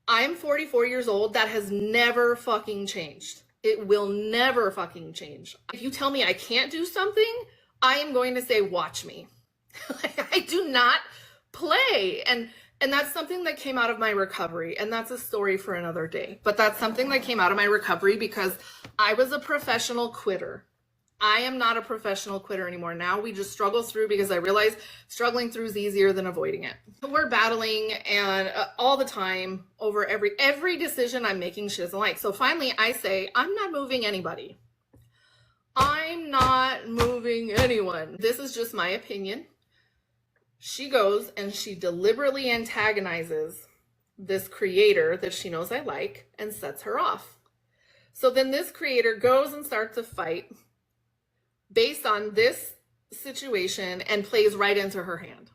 I'm 44 years old. That has never fucking changed. It will never fucking change. If you tell me I can't do something, I am going to say, watch me. I do not play. And that's something that came out of my recovery. And that's a story for another day. But that's something that came out of my recovery because I was a professional quitter. I am not a professional quitter anymore. Now we just struggle through because I realize struggling through is easier than avoiding it. We're battling and all the time over every decision I'm making she doesn't like. So finally I say, I'm not moving anybody. I'm not moving anyone. This is just my opinion. She goes and she deliberately antagonizes this creator that she knows I like and sets her off. So then this creator goes and starts a fight based on this situation and plays right into her hand.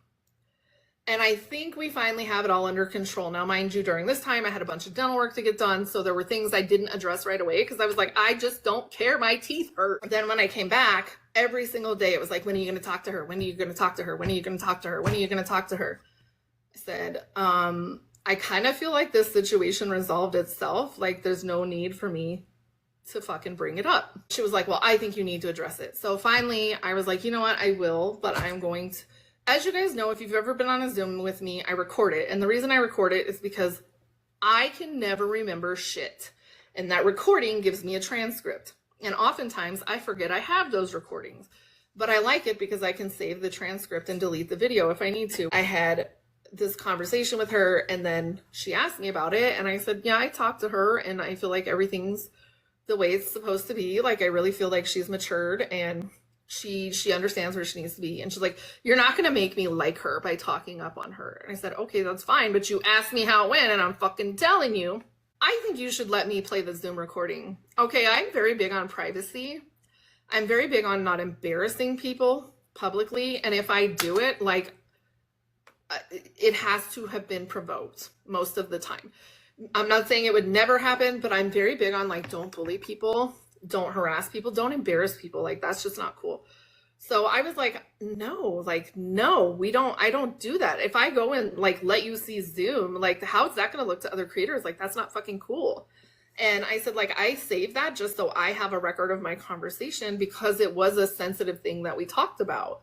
And I think we finally have it all under control. Now, mind you, during this time, I had a bunch of dental work to get done. So there were things I didn't address right away because I was like, I just don't care. My teeth hurt. Then when I came back, every single day, it was like, when are you going to talk to her? When are you going to talk to her? When are you going to talk to her? When are you going to talk to her? I said, I kind of feel like this situation resolved itself. Like there's no need for me to fucking bring it up. She was like, well, I think you need to address it. So finally I was like, you know what? I will, but I'm going to, as you guys know, if you've ever been on a Zoom with me, I record it. And the reason I record it is because I can never remember shit. And that recording gives me a transcript. And oftentimes I forget I have those recordings, but I like it because I can save the transcript and delete the video if I need to. I had this conversation with her and then she asked me about it. And I said, yeah, I talked to her and I feel like everything's the way it's supposed to be. Like, I really feel like she's matured and she understands where she needs to be. And she's like, you're not going to make me like her by talking up on her. And I said, okay, that's fine. But you asked me how it went and I'm fucking telling you. I think you should let me play the Zoom recording. Okay, I'm very big on privacy. I'm very big on not embarrassing people publicly. And if I do it, like, it has to have been provoked most of the time. I'm not saying it would never happen, but I'm very big on like, don't bully people, don't harass people, don't embarrass people. Like, that's just not cool. So I was like, no, I don't do that. If I go and like let you see Zoom, like how's that going to look to other creators? Like, that's not fucking cool. And I said, like, I saved that just so I have a record of my conversation because it was a sensitive thing that we talked about.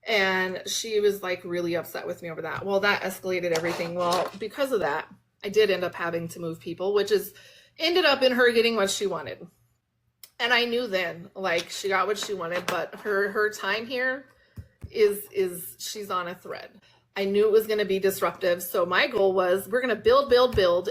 And she was like really upset with me over that. Well, that escalated everything. Well, because of that, I did end up having to move people, which is ended up in her getting what she wanted. And I knew then, like, she got what she wanted, but her time here is she's on a thread. I knew it was going to be disruptive. So my goal was we're going to build.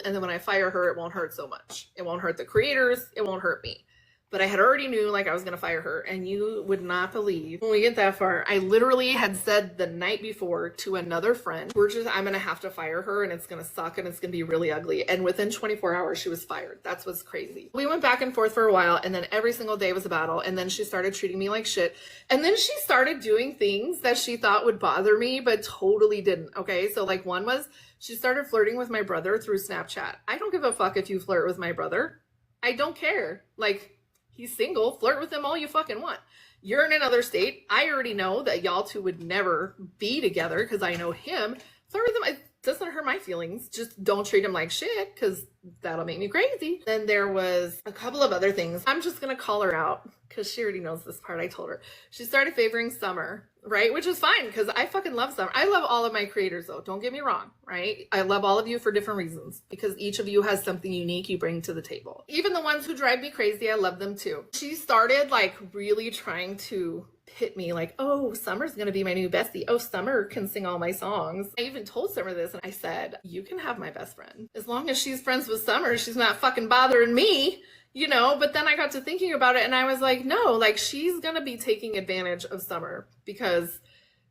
And then when I fire her, it won't hurt so much. It won't hurt the creators. It won't hurt me. But I had already knew like I was going to fire her, and you would not believe when we get that far. I literally had said the night before to another friend, I'm going to have to fire her and it's going to suck and it's going to be really ugly. And within 24 hours, she was fired. That's what's crazy. We went back and forth for a while, and then every single day was a battle. And then she started treating me like shit. And then she started doing things that she thought would bother me, but totally didn't. Okay. So like one was she started flirting with my brother through Snapchat. I don't give a fuck if you flirt with my brother. I don't care. Like, he's single, flirt with him all you fucking want. You're in another state. I already know that y'all two would never be together because I know him. Flirt with him. It doesn't hurt my feelings. Just don't treat him like shit because that'll make me crazy. Then there was a couple of other things. I'm just going to call her out because she already knows this part. I told her. She started favoring Summer, right? Which is fine because I fucking love Summer. I love all of my creators though. Don't get me wrong, right? I love all of you for different reasons because each of you has something unique you bring to the table. Even the ones who drive me crazy, I love them too. She started like really trying to hit me like, oh, Summer's gonna be my new bestie. Oh, Summer can sing all my songs. I even told Summer this and I said, you can have my best friend. As long as she's friends with Summer, she's not fucking bothering me, you know? But then I got to thinking about it and I was like, no, like she's gonna be taking advantage of Summer because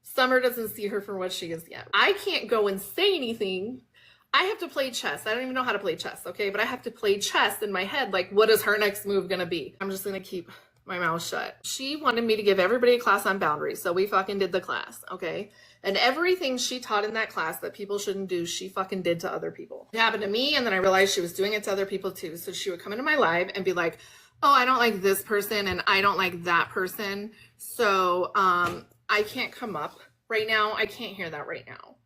Summer doesn't see her for what she is yet. I can't go and say anything. I have to play chess. I don't even know how to play chess, okay? But I have to play chess in my head. Like, what is her next move gonna be? I'm just gonna keep my mouth shut. She wanted me to give everybody a class on boundaries. So we fucking did the class, okay? And everything she taught in that class that people shouldn't do, she fucking did to other people. It happened to me, and then I realized she was doing it to other people too. So she would come into my live and be like, oh, I don't like this person and I don't like that person. So I can't come up right now. I can't hear that right now.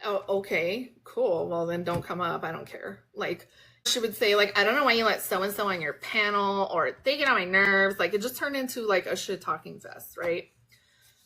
Oh, okay, cool. Well, then don't come up. I don't care. Like, she would say, like, I don't know why you let so-and-so on your panel, or they get on my nerves. Like, it just turned into like a shit talking fest, right?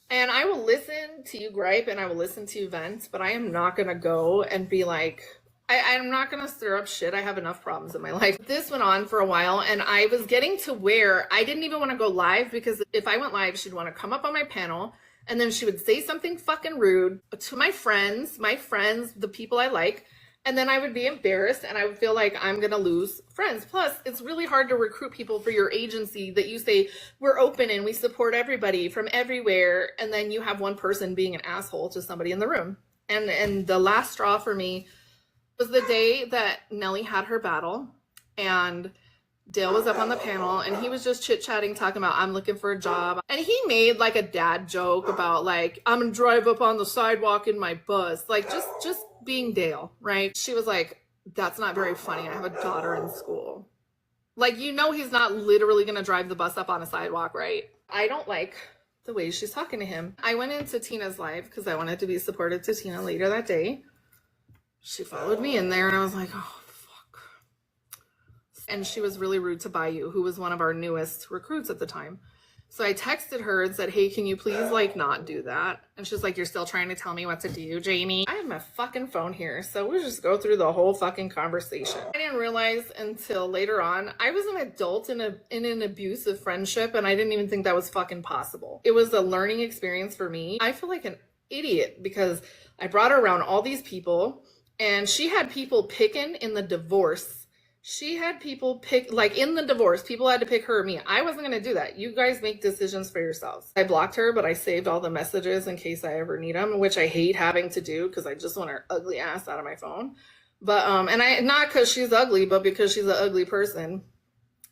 And I will listen to you gripe and I will listen to you vent, but I am not going to go and be like, I'm not going to stir up shit. I have enough problems in my life. This went on for a while, and I was getting to where I didn't even want to go live, because if I went live, she'd want to come up on my panel, and then she would say something fucking rude to my friends, the people I like, and then I would be embarrassed and I would feel like I'm going to lose friends. Plus, it's really hard to recruit people for your agency that you say, we're open and we support everybody from everywhere, and then you have one person being an asshole to somebody in the room. And the last straw for me was the day that Nellie had her battle, and Dale was up on the panel, and he was just chit-chatting, talking about, I'm looking for a job. And he made like a dad joke about like, I'm gonna drive up on the sidewalk in my bus. Like, just being Dale, right? She was like, that's not very funny. I have a daughter in school. Like, you know, he's not literally gonna drive the bus up on a sidewalk, right? I don't like the way she's talking to him. I went into Tina's live because I wanted to be supportive to Tina later that day. She followed me in there, and I was like, oh, fuck. And she was really rude to Bayou, who was one of our newest recruits at the time. So I texted her and said, hey, can you please, like, not do that? And she's like, you're still trying to tell me what to do, Jamie? I have my fucking phone here, so we'll just go through the whole fucking conversation. I didn't realize until later on, I was an adult in an abusive friendship, and I didn't even think that was fucking possible. It was a learning experience for me. I feel like an idiot because I brought her around all these people, and she had people picking in the divorce. She had people pick, like in the divorce, people had to pick her or me. I wasn't going to do that. You guys make decisions for yourselves. I blocked her, but I saved all the messages in case I ever need them, which I hate having to do because I just want her ugly ass out of my phone. But, and I, not because she's ugly, but because she's an ugly person.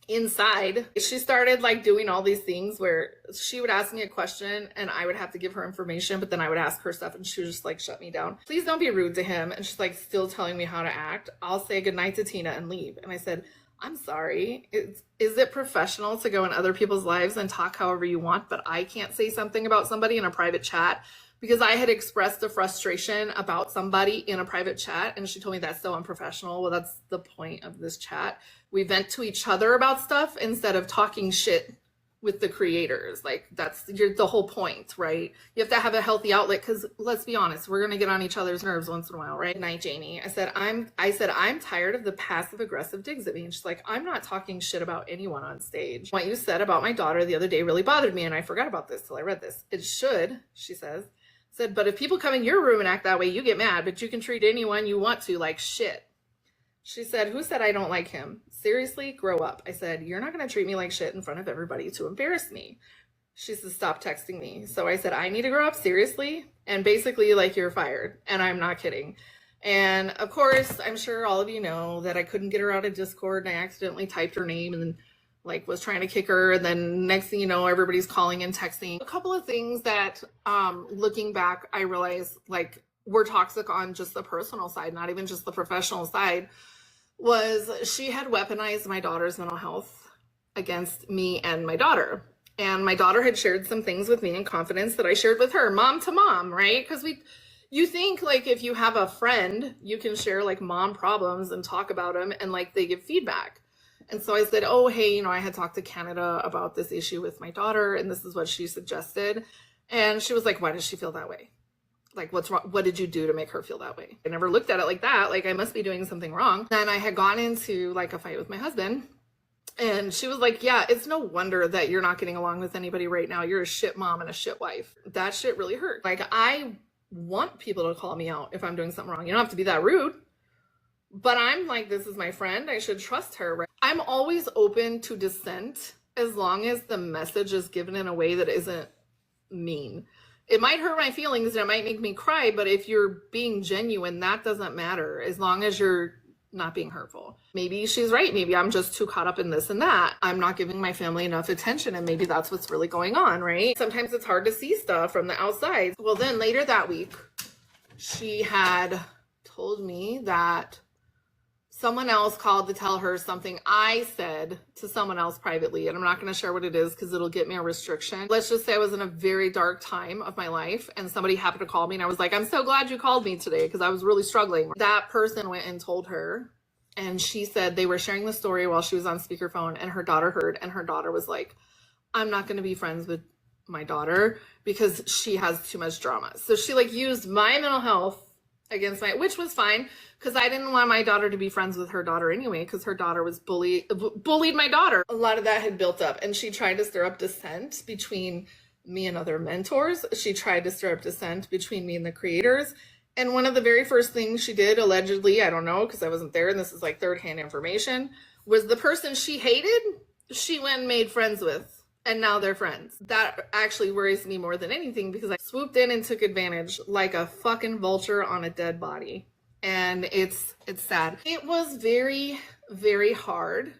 Inside, she started like doing all these things where she would ask me a question and I would have to give her information, but then I would ask her stuff and she would just like shut me down. Please don't be rude to him. And she's like still telling me how to act. I'll say goodnight to Tina and leave. And I said, I'm sorry. Is it professional to go in other people's lives and talk however you want, but I can't say something about somebody in a private chat? Because I had expressed a frustration about somebody in a private chat, and she told me that's so unprofessional. Well, that's the point of this chat. We vent to each other about stuff instead of talking shit with the creators. Like, that's the whole point, right? You have to have a healthy outlet, because let's be honest, we're gonna get on each other's nerves once in a while, right? Night, Jamie. I said I'm tired of the passive aggressive digs at me. And she's like, I'm not talking shit about anyone on stage. What you said about my daughter the other day really bothered me, and I forgot about this till I read this. It should, she said, but if people come in your room and act that way, you get mad, but you can treat anyone you want to like shit. She said, who said I don't like him? Seriously, grow up. I said, you're not going to treat me like shit in front of everybody to embarrass me. She said, stop texting me. So I said, I need to grow up, seriously. And basically, like, you're fired. And I'm not kidding. And of course, I'm sure all of you know that I couldn't get her out of Discord, and I accidentally typed her name and like was trying to kick her, and then next thing you know, everybody's calling and texting. A couple of things that looking back, I realized like were toxic on just the personal side, not even just the professional side, was she had weaponized my daughter's mental health against me and my daughter. And my daughter had shared some things with me in confidence that I shared with her, mom to mom, right? Because you think like if you have a friend, you can share like mom problems and talk about them, and like they give feedback. And so I said, oh, hey, I had talked to Canada about this issue with my daughter, and this is what she suggested. And she was like, why does she feel that way? Like, what's wrong? What did you do to make her feel that way? I never looked at it like that. Like, I must be doing something wrong. And I had gone into like a fight with my husband, and she was like, yeah, it's no wonder that you're not getting along with anybody right now. You're a shit mom and a shit wife. That shit really hurt. Like, I want people to call me out if I'm doing something wrong. You don't have to be that rude. But I'm like, this is my friend. I should trust her. Right? I'm always open to dissent as long as the message is given in a way that isn't mean. It might hurt my feelings and it might make me cry, but if you're being genuine, that doesn't matter as long as you're not being hurtful. Maybe she's right. Maybe I'm just too caught up in this and that. I'm not giving my family enough attention, and maybe that's what's really going on, right? Sometimes it's hard to see stuff from the outside. Well, then later that week, she had told me that someone else called to tell her something I said to someone else privately, and I'm not going to share what it is because it'll get me a restriction. Let's just say I was in a very dark time of my life and somebody happened to call me, and I was like, I'm so glad you called me today because I was really struggling. That person went and told her, and she said they were sharing the story while she was on speakerphone, and her daughter heard, and her daughter was like, I'm not going to be friends with my daughter because she has too much drama. So she like used my mental health against my, which was fine because I didn't want my daughter to be friends with her daughter anyway because her daughter was bullied my daughter. A lot of that had built up, and she tried to stir up dissent between me and other mentors. She tried to stir up dissent between me and the creators. And one of the very first things she did, allegedly, I don't know because I wasn't there and this is like third-hand information, was the person she hated, she went and made friends with. And now they're friends. That actually worries me more than anything because I swooped in and took advantage like a fucking vulture on a dead body. And it's sad. It was very, very hard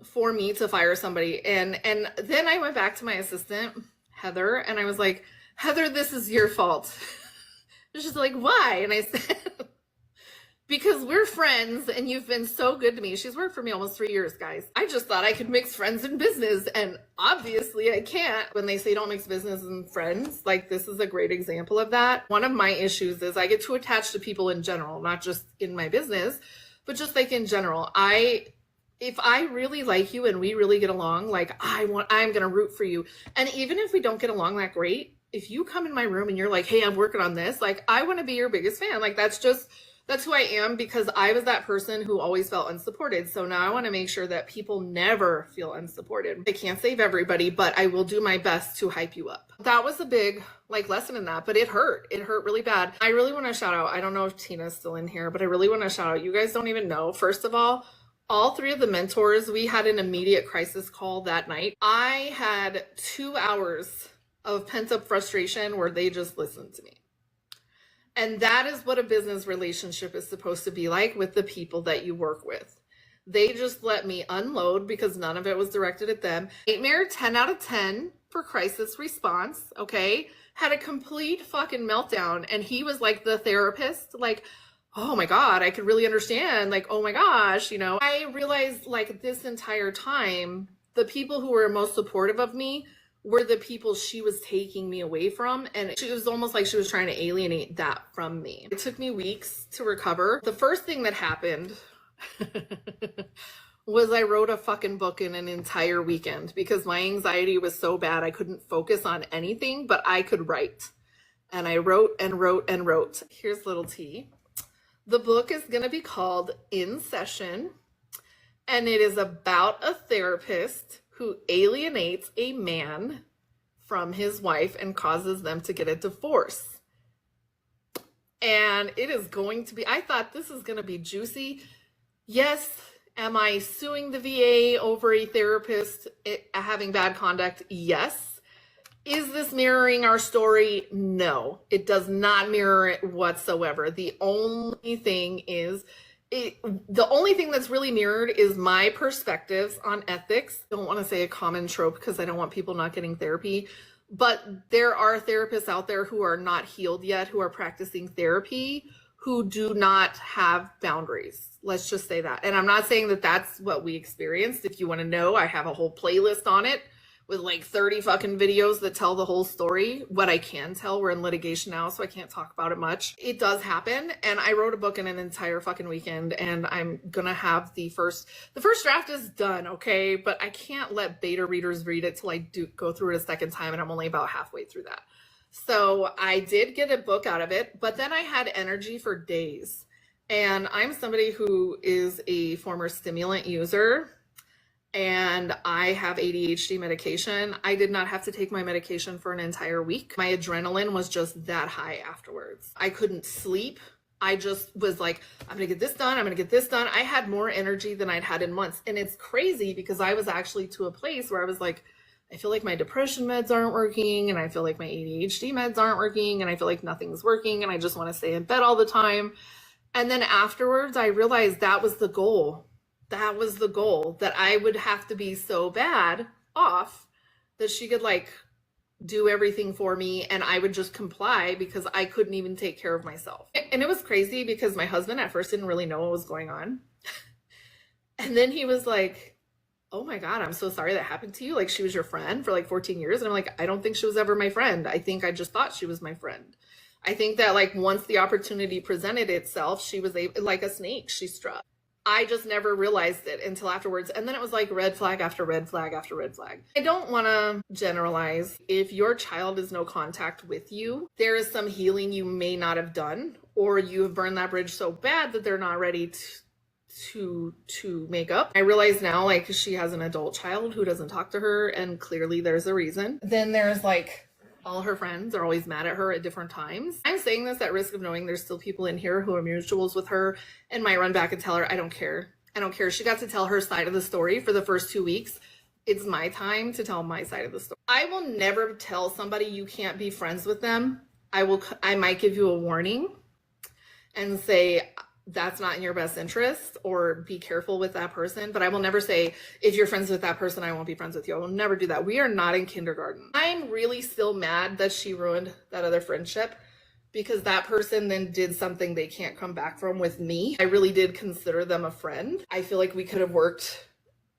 for me to fire somebody. And then I went back to my assistant, Heather, and I was like, Heather, this is your fault. She's like, why? And I said, because we're friends and you've been so good to me. She's worked for me almost 3 years, guys. I just thought I could mix friends and business, and obviously I can't. When they say don't mix business and friends, like this is a great example of that. One of my issues is I get too attached to people in general, not just in my business, but just like in general. If I really like you and we really get along, like I'm gonna root for you. And even if we don't get along that great, if you come in my room and you're like, hey, I'm working on this, like I wanna be your biggest fan. Like that's who I am because I was that person who always felt unsupported. So now I want to make sure that people never feel unsupported. I can't save everybody, but I will do my best to hype you up. That was a big lesson in that, but it hurt. It hurt really bad. I really want to shout out, I don't know if Tina's still in here, but I really want to shout out, you guys don't even know. First of all 3 of the mentors, we had an immediate crisis call that night. I had 2 hours of pent up frustration where they just listened to me. And that is what a business relationship is supposed to be like with the people that you work with. They just let me unload because none of it was directed at them. Nightmare 10 out of 10 for crisis response, okay? Had a complete fucking meltdown. And he was like the therapist, like, oh my God, I could really understand. Like, oh my gosh, you know. I realized like this entire time, the people who were most supportive of me were the people she was taking me away from. And she was almost like she was trying to alienate that from me. It took me weeks to recover. The first thing that happened was I wrote a fucking book in an entire weekend because my anxiety was so bad I couldn't focus on anything, but I could write. And I wrote and wrote and wrote. Here's little tea. The book is gonna be called In Session, and it is about a therapist who alienates a man from his wife and causes them to get a divorce. And it is going to be, I thought this is going to be juicy. Yes, am I suing the VA over a therapist having bad conduct? Yes. Is this mirroring our story? No, it does not mirror it whatsoever. The only thing is, the only thing that's really mirrored is my perspectives on ethics. I don't want to say a common trope because I don't want people not getting therapy, but there are therapists out there who are not healed yet, who are practicing therapy, who do not have boundaries. Let's just say that. And I'm not saying that that's what we experienced. If you want to know, I have a whole playlist on it with like 30 fucking videos that tell the whole story. What I can tell, we're in litigation now, so I can't talk about it much. It does happen, and I wrote a book in an entire fucking weekend, and I'm gonna have the first draft is done, okay? But I can't let beta readers read it till I do go through it a second time, and I'm only about halfway through that. So I did get a book out of it, but then I had energy for days. And I'm somebody who is a former stimulant user, and I have ADHD medication. I did not have to take my medication for an entire week. My adrenaline was just that high afterwards. I couldn't sleep. I just was like, I'm gonna get this done. I'm gonna get this done. I had more energy than I'd had in months. And it's crazy because I was actually to a place where I was like, I feel like my depression meds aren't working, and I feel like my ADHD meds aren't working, and I feel like nothing's working, and I just want to stay in bed all the time. And then afterwards, I realized that was the goal. That was the goal, that I would have to be so bad off that she could like do everything for me and I would just comply because I couldn't even take care of myself. And it was crazy because my husband at first didn't really know what was going on. And then he was like, oh my God, I'm so sorry that happened to you. Like, she was your friend for like 14 years. And I'm like, I don't think she was ever my friend. I think I just thought she was my friend. I think that like once the opportunity presented itself, she was like a snake, she struck. I just never realized it until afterwards. And then it was like red flag after red flag after red flag. I don't want to generalize. If your child is no contact with you, there is some healing you may not have done, or you have burned that bridge so bad that they're not ready to make up. I realize now, like, she has an adult child who doesn't talk to her, and clearly there's a reason. Then there's like all her friends are always mad at her at different times. I'm saying this at risk of knowing there's still people in here who are mutuals with her and might run back and tell her, I don't care. I don't care. She got to tell her side of the story for the first 2 weeks. It's my time to tell my side of the story. I will never tell somebody you can't be friends with them. I might give you a warning and say, that's not in your best interest, or be careful with that person. But I will never say, if you're friends with that person, I won't be friends with you. I will never do that. We are not in kindergarten. I'm really still mad that she ruined that other friendship, because that person then did something they can't come back from with me. I really did consider them a friend. I feel like we could have worked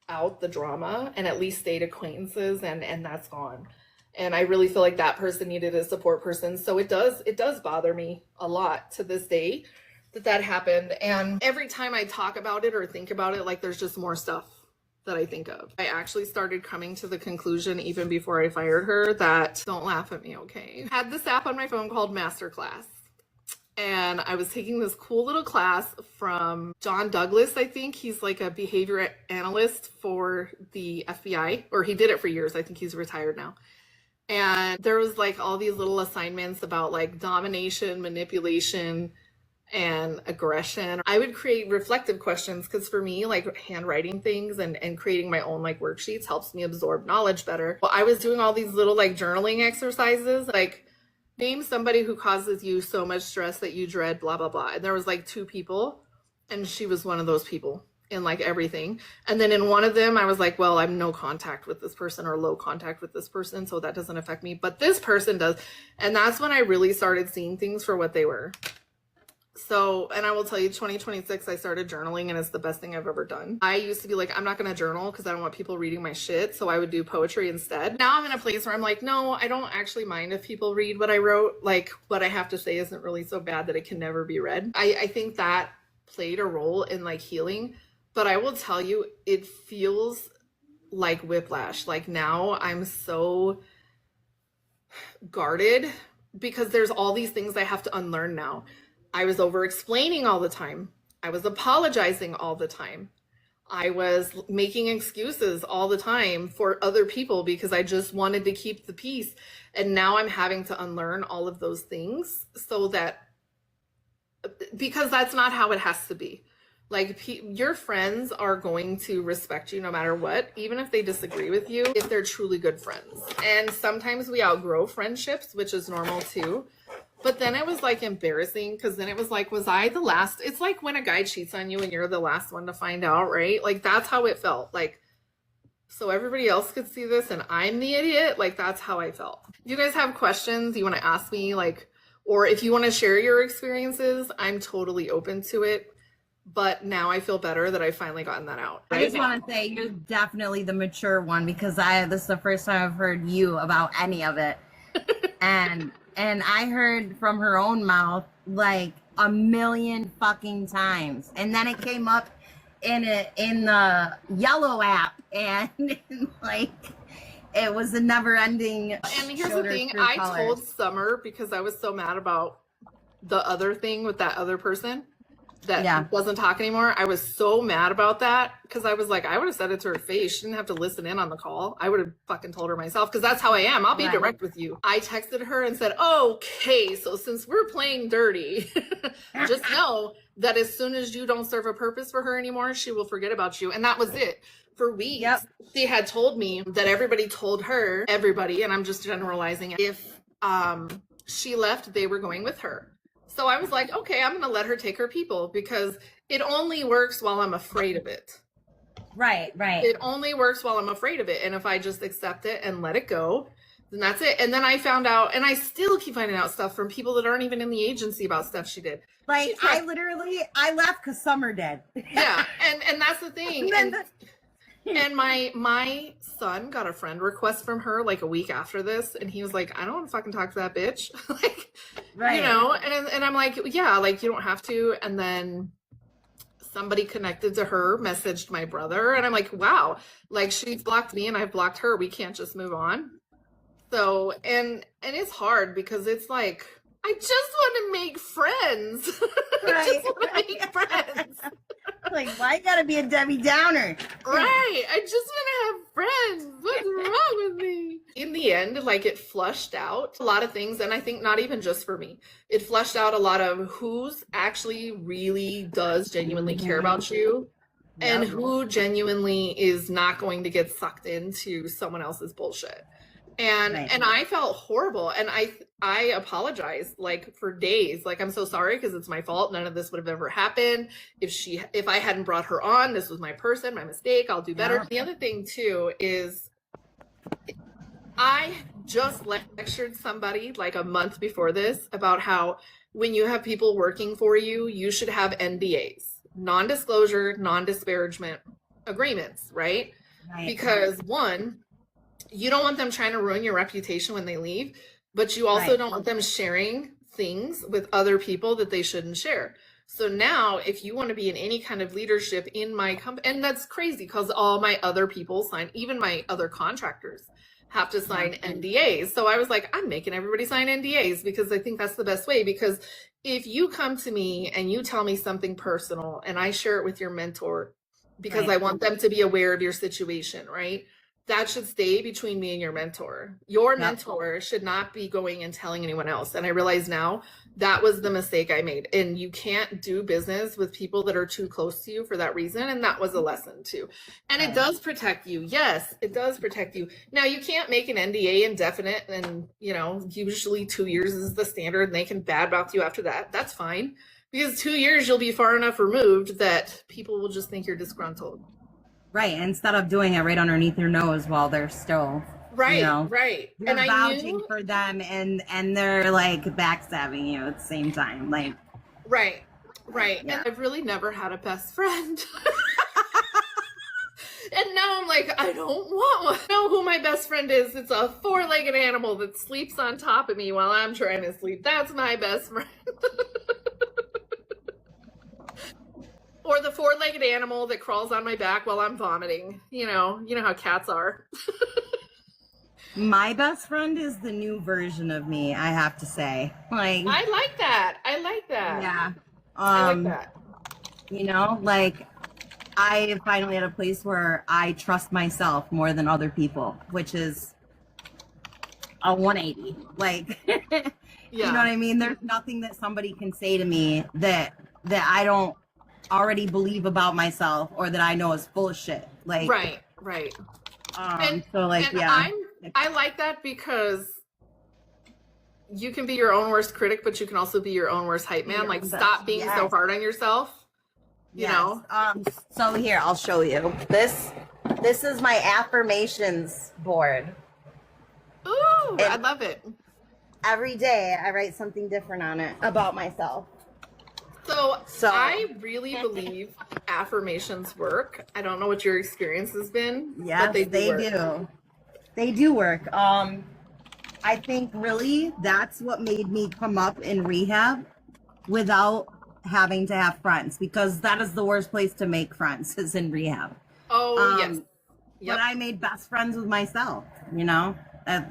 out the drama and at least stayed acquaintances, and that's gone. And I really feel like that person needed a support person. So it does bother me a lot to this day that happened. And every time I talk about it or think about it, like, there's just more stuff that I think of. I actually started coming to the conclusion, even before I fired her, that, don't laugh at me, okay? I had this app on my phone called Masterclass. And I was taking this cool little class from John Douglas, I think. He's like a behavior analyst for the FBI, or he did it for years. I think he's retired now. And there was like all these little assignments about like domination, manipulation, and aggression. I would create reflective questions because for me, like, handwriting things and creating my own like worksheets helps me absorb knowledge better. Well, I was doing all these little like journaling exercises, like, name somebody who causes you so much stress that you dread blah blah blah. And there was like 2 people, and she was one of those people in like everything. And then in one of them I was like, well, I'm no contact with this person, or low contact with this person, so that doesn't affect me, but this person does. And that's when I really started seeing things for what they were. So, and I will tell you, 2026, I started journaling, and it's the best thing I've ever done. I used to be like, I'm not going to journal because I don't want people reading my shit. So I would do poetry instead. Now I'm in a place where I'm like, no, I don't actually mind if people read what I wrote. Like, what I have to say isn't really so bad that it can never be read. I think that played a role in like healing, but I will tell you, it feels like whiplash. Like, now I'm so guarded because there's all these things I have to unlearn now. I was over explaining all the time. I was apologizing all the time. I was making excuses all the time for other people because I just wanted to keep the peace. And now I'm having to unlearn all of those things so that, because that's not how it has to be. Like, your friends are going to respect you no matter what, even if they disagree with you, if they're truly good friends. And sometimes we outgrow friendships, which is normal too. But then it was like embarrassing, because then it was like, was I the last? It's like when a guy cheats on you and you're the last one to find out, right? Like, that's how it felt. Like, so everybody else could see this and I'm the idiot. Like, that's how I felt. If you guys have questions you want to ask me, like, or if you want to share your experiences, I'm totally open to it. But now I feel better that I've finally gotten that out. I just want to say you're definitely the mature one, because this is the first time I've heard you about any of it. And I heard from her own mouth like a million fucking times. And then it came up in the yellow app, and like, it was a never ending. And here's the thing, I told Summer, because I was so mad about the other thing with that other person that doesn't talk anymore. I was so mad about that, because I was like, I would have said it to her face. She didn't have to listen in on the call. I would have fucking told her myself, because that's how I am. I'll be direct with you. I texted her and said, okay, so since we're playing dirty, just know that as soon as you don't serve a purpose for her anymore, she will forget about you. And that was it. For weeks, she had told me that everybody told her, and I'm just generalizing it, if she left, they were going with her. So I was like, okay, I'm going to let her take her people, because it only works while I'm afraid of it. Right. It only works while I'm afraid of it. And if I just accept it and let it go, And that's it. And then I found out, and I still keep finding out stuff from people that aren't even in the agency about stuff she did. Like, I left because Summer did. Yeah, and that's the thing. And my son got a friend request from her like a week after this, and he was like, I don't want to fucking talk to that bitch. Like, right. You know, and I'm like, yeah, like, you don't have to. And then somebody connected to her messaged my brother, and I'm like, wow, like, she's blocked me and I've blocked her. We can't just move on. So, and it's hard because it's like, I just want to make friends. Right. I just want to make friends. Like, why you gotta be a Debbie Downer? Right. I just want to have friends. What's wrong with me? In the end, like, it flushed out a lot of things. And I think not even just for me. It flushed out a lot of who's actually really does genuinely care about you. And who genuinely is not going to get sucked into someone else's bullshit. And I felt horrible, and I apologized like for days. Like, I'm so sorry because it's my fault. None of this would have ever happened if I hadn't brought her on. This was my person, my mistake. I'll do better. The other thing too is I just lectured somebody like a month before this about how when you have people working for you, you should have NDAs, non-disclosure, non-disparagement agreements, right? Because one, you don't want them trying to ruin your reputation when they leave, but you also don't want them sharing things with other people that they shouldn't share. So now if you want to be in any kind of leadership in my company, and that's crazy because all my other people sign, even my other contractors have to sign NDAs. So I was like, I'm making everybody sign NDAs because I think that's the best way. Because if you come to me and you tell me something personal and I share it with your mentor because I want them to be aware of your situation, right? That should stay between me and your mentor. Your mentor should not be going and telling anyone else. And I realize now that was the mistake I made. And you can't do business with people that are too close to you for that reason. And that was a lesson too. And it does protect you. Yes, it does protect you. Now you can't make an NDA indefinite, and you know, usually 2 years is the standard, and they can badmouth you after that. That's fine. Because 2 years you'll be far enough removed that people will just think you're disgruntled. Right, instead of doing it right underneath your nose while they're still, right, you know, right, you're and vouching for them, and they're like backstabbing you at the same time, like. Right. Yeah. And I've really never had a best friend. And now I'm like, I don't want one. I know who my best friend is. It's a four-legged animal that sleeps on top of me while I'm trying to sleep. That's my best friend. Or the four-legged animal that crawls on my back while I'm vomiting. You know how cats are. My best friend is the new version of me, I have to say. Like, I like that. Yeah. I like that. You know, like, I finally at a place where I trust myself more than other people, which is a 180. Like, you know what I mean? There's nothing that somebody can say to me that I don't already believe about myself or that I know is bullshit. Like, right. So like, I like that because you can be your own worst critic, but you can also be your own worst hype man. Like, stop being so hard on yourself. You know? So here, I'll show you. This is my affirmations board. Ooh, I love it. Every day I write something different on it about myself. So I really believe affirmations work. I don't know what your experience has been. Yes, but they do. They do work. I think really that's what made me come up in rehab without having to have friends, because that is the worst place to make friends, is in rehab. Oh, yes. Yep. But I made best friends with myself, you know,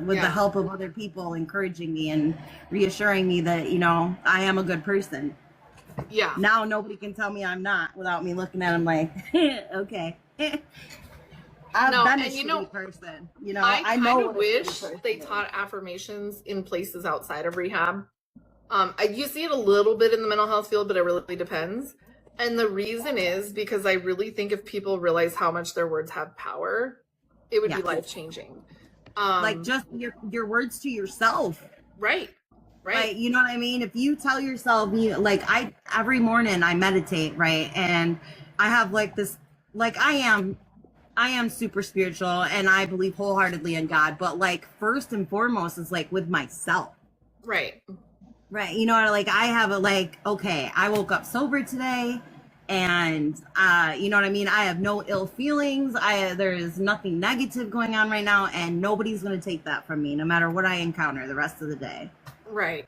with the help of other people encouraging me and reassuring me that, you know, I am a good person. Yeah. Now nobody can tell me I'm not without me looking at them like, okay. I've been a shitty person. You know, I know. I wish they taught affirmations in places outside of rehab. You see it a little bit in the mental health field, but it really depends. And the reason is because I really think if people realize how much their words have power, it would be life-changing. Like just your words to yourself. Right. Like, you know what I mean? If you tell yourself, every morning I meditate, right? And I have like this, like I am I am super spiritual and I believe wholeheartedly in God, but like first and foremost is like with myself. Right. Right. You know, like I have a like, okay, I woke up sober today and you know what I mean? I have no ill feelings. There is nothing negative going on right now and nobody's going to take that from me no matter what I encounter the rest of the day. Right.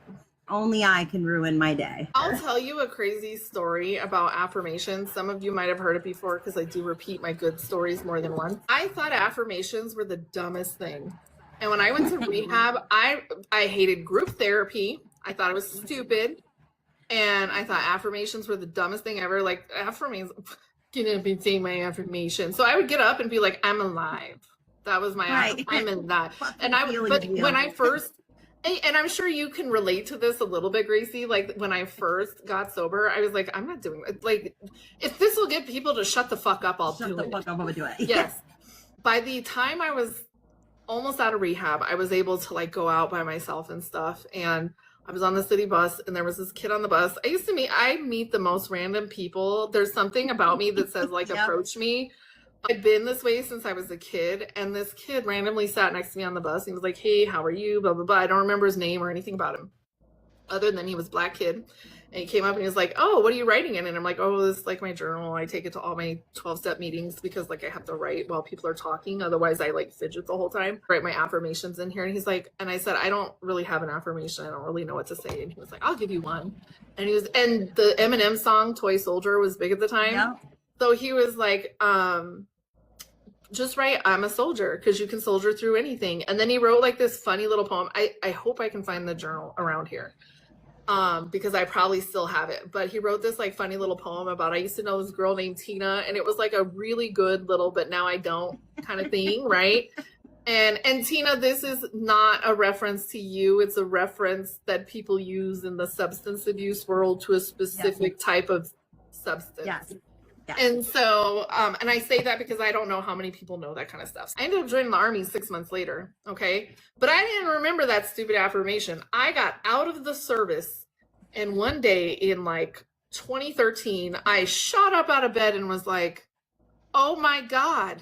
Only I can ruin my day. I'll tell you a crazy story about affirmations. Some of you might have heard it before because I do repeat my good stories more than once. I thought affirmations were the dumbest thing. And when I went to rehab, I hated group therapy. I thought it was stupid. And I thought affirmations were the dumbest thing ever. Like, affirmations, get up and say my affirmation. So I would get up and be like, I'm alive. That was my, Right. I'm alive. And but when I first, and I'm sure you can relate to this a little bit, Gracie. Like when I first got sober, I was like, I'm not doing it. Like, if this will get people to shut the fuck up, I'll do it. Shut the fuck up, I'm gonna do it. Yes. By the time I was almost out of rehab, I was able to like go out by myself and stuff. And I was on the city bus and there was this kid on the bus. I meet the most random people. There's something about me that says like, Yep. approach me. I've been this way since I was a kid, and this kid randomly sat next to me on the bus. He was like, hey, how are you? Blah, blah, blah. I don't remember his name or anything about him other than he was a black kid. And he came up and he was like, oh, what are you writing in? And I'm like, oh, this is like my journal. I take it to all my 12-step meetings because like I have to write while people are talking. Otherwise I like fidget the whole time. Write my affirmations in here. And he's like, and I said, I don't really have an affirmation. I don't really know what to say. And he was like, I'll give you one. And the Eminem song Toy Soldier was big at the time. Yep. So he was like, just write, I'm a soldier, because you can soldier through anything. And then he wrote like this funny little poem. I hope I can find the journal around here, because I probably still have it. But he wrote this like funny little poem about, I used to know this girl named Tina, and it was like a really good little, but now I don't kind of thing, right? And Tina, this is not a reference to you. It's a reference that people use in the substance abuse world to a specific type of substance. Yes. Yeah. And so, and I say that because I don't know how many people know that kind of stuff. I ended up joining the Army 6 months later, okay? But I didn't remember that stupid affirmation. I got out of the service, and one day in like 2013, I shot up out of bed and was like, oh my God.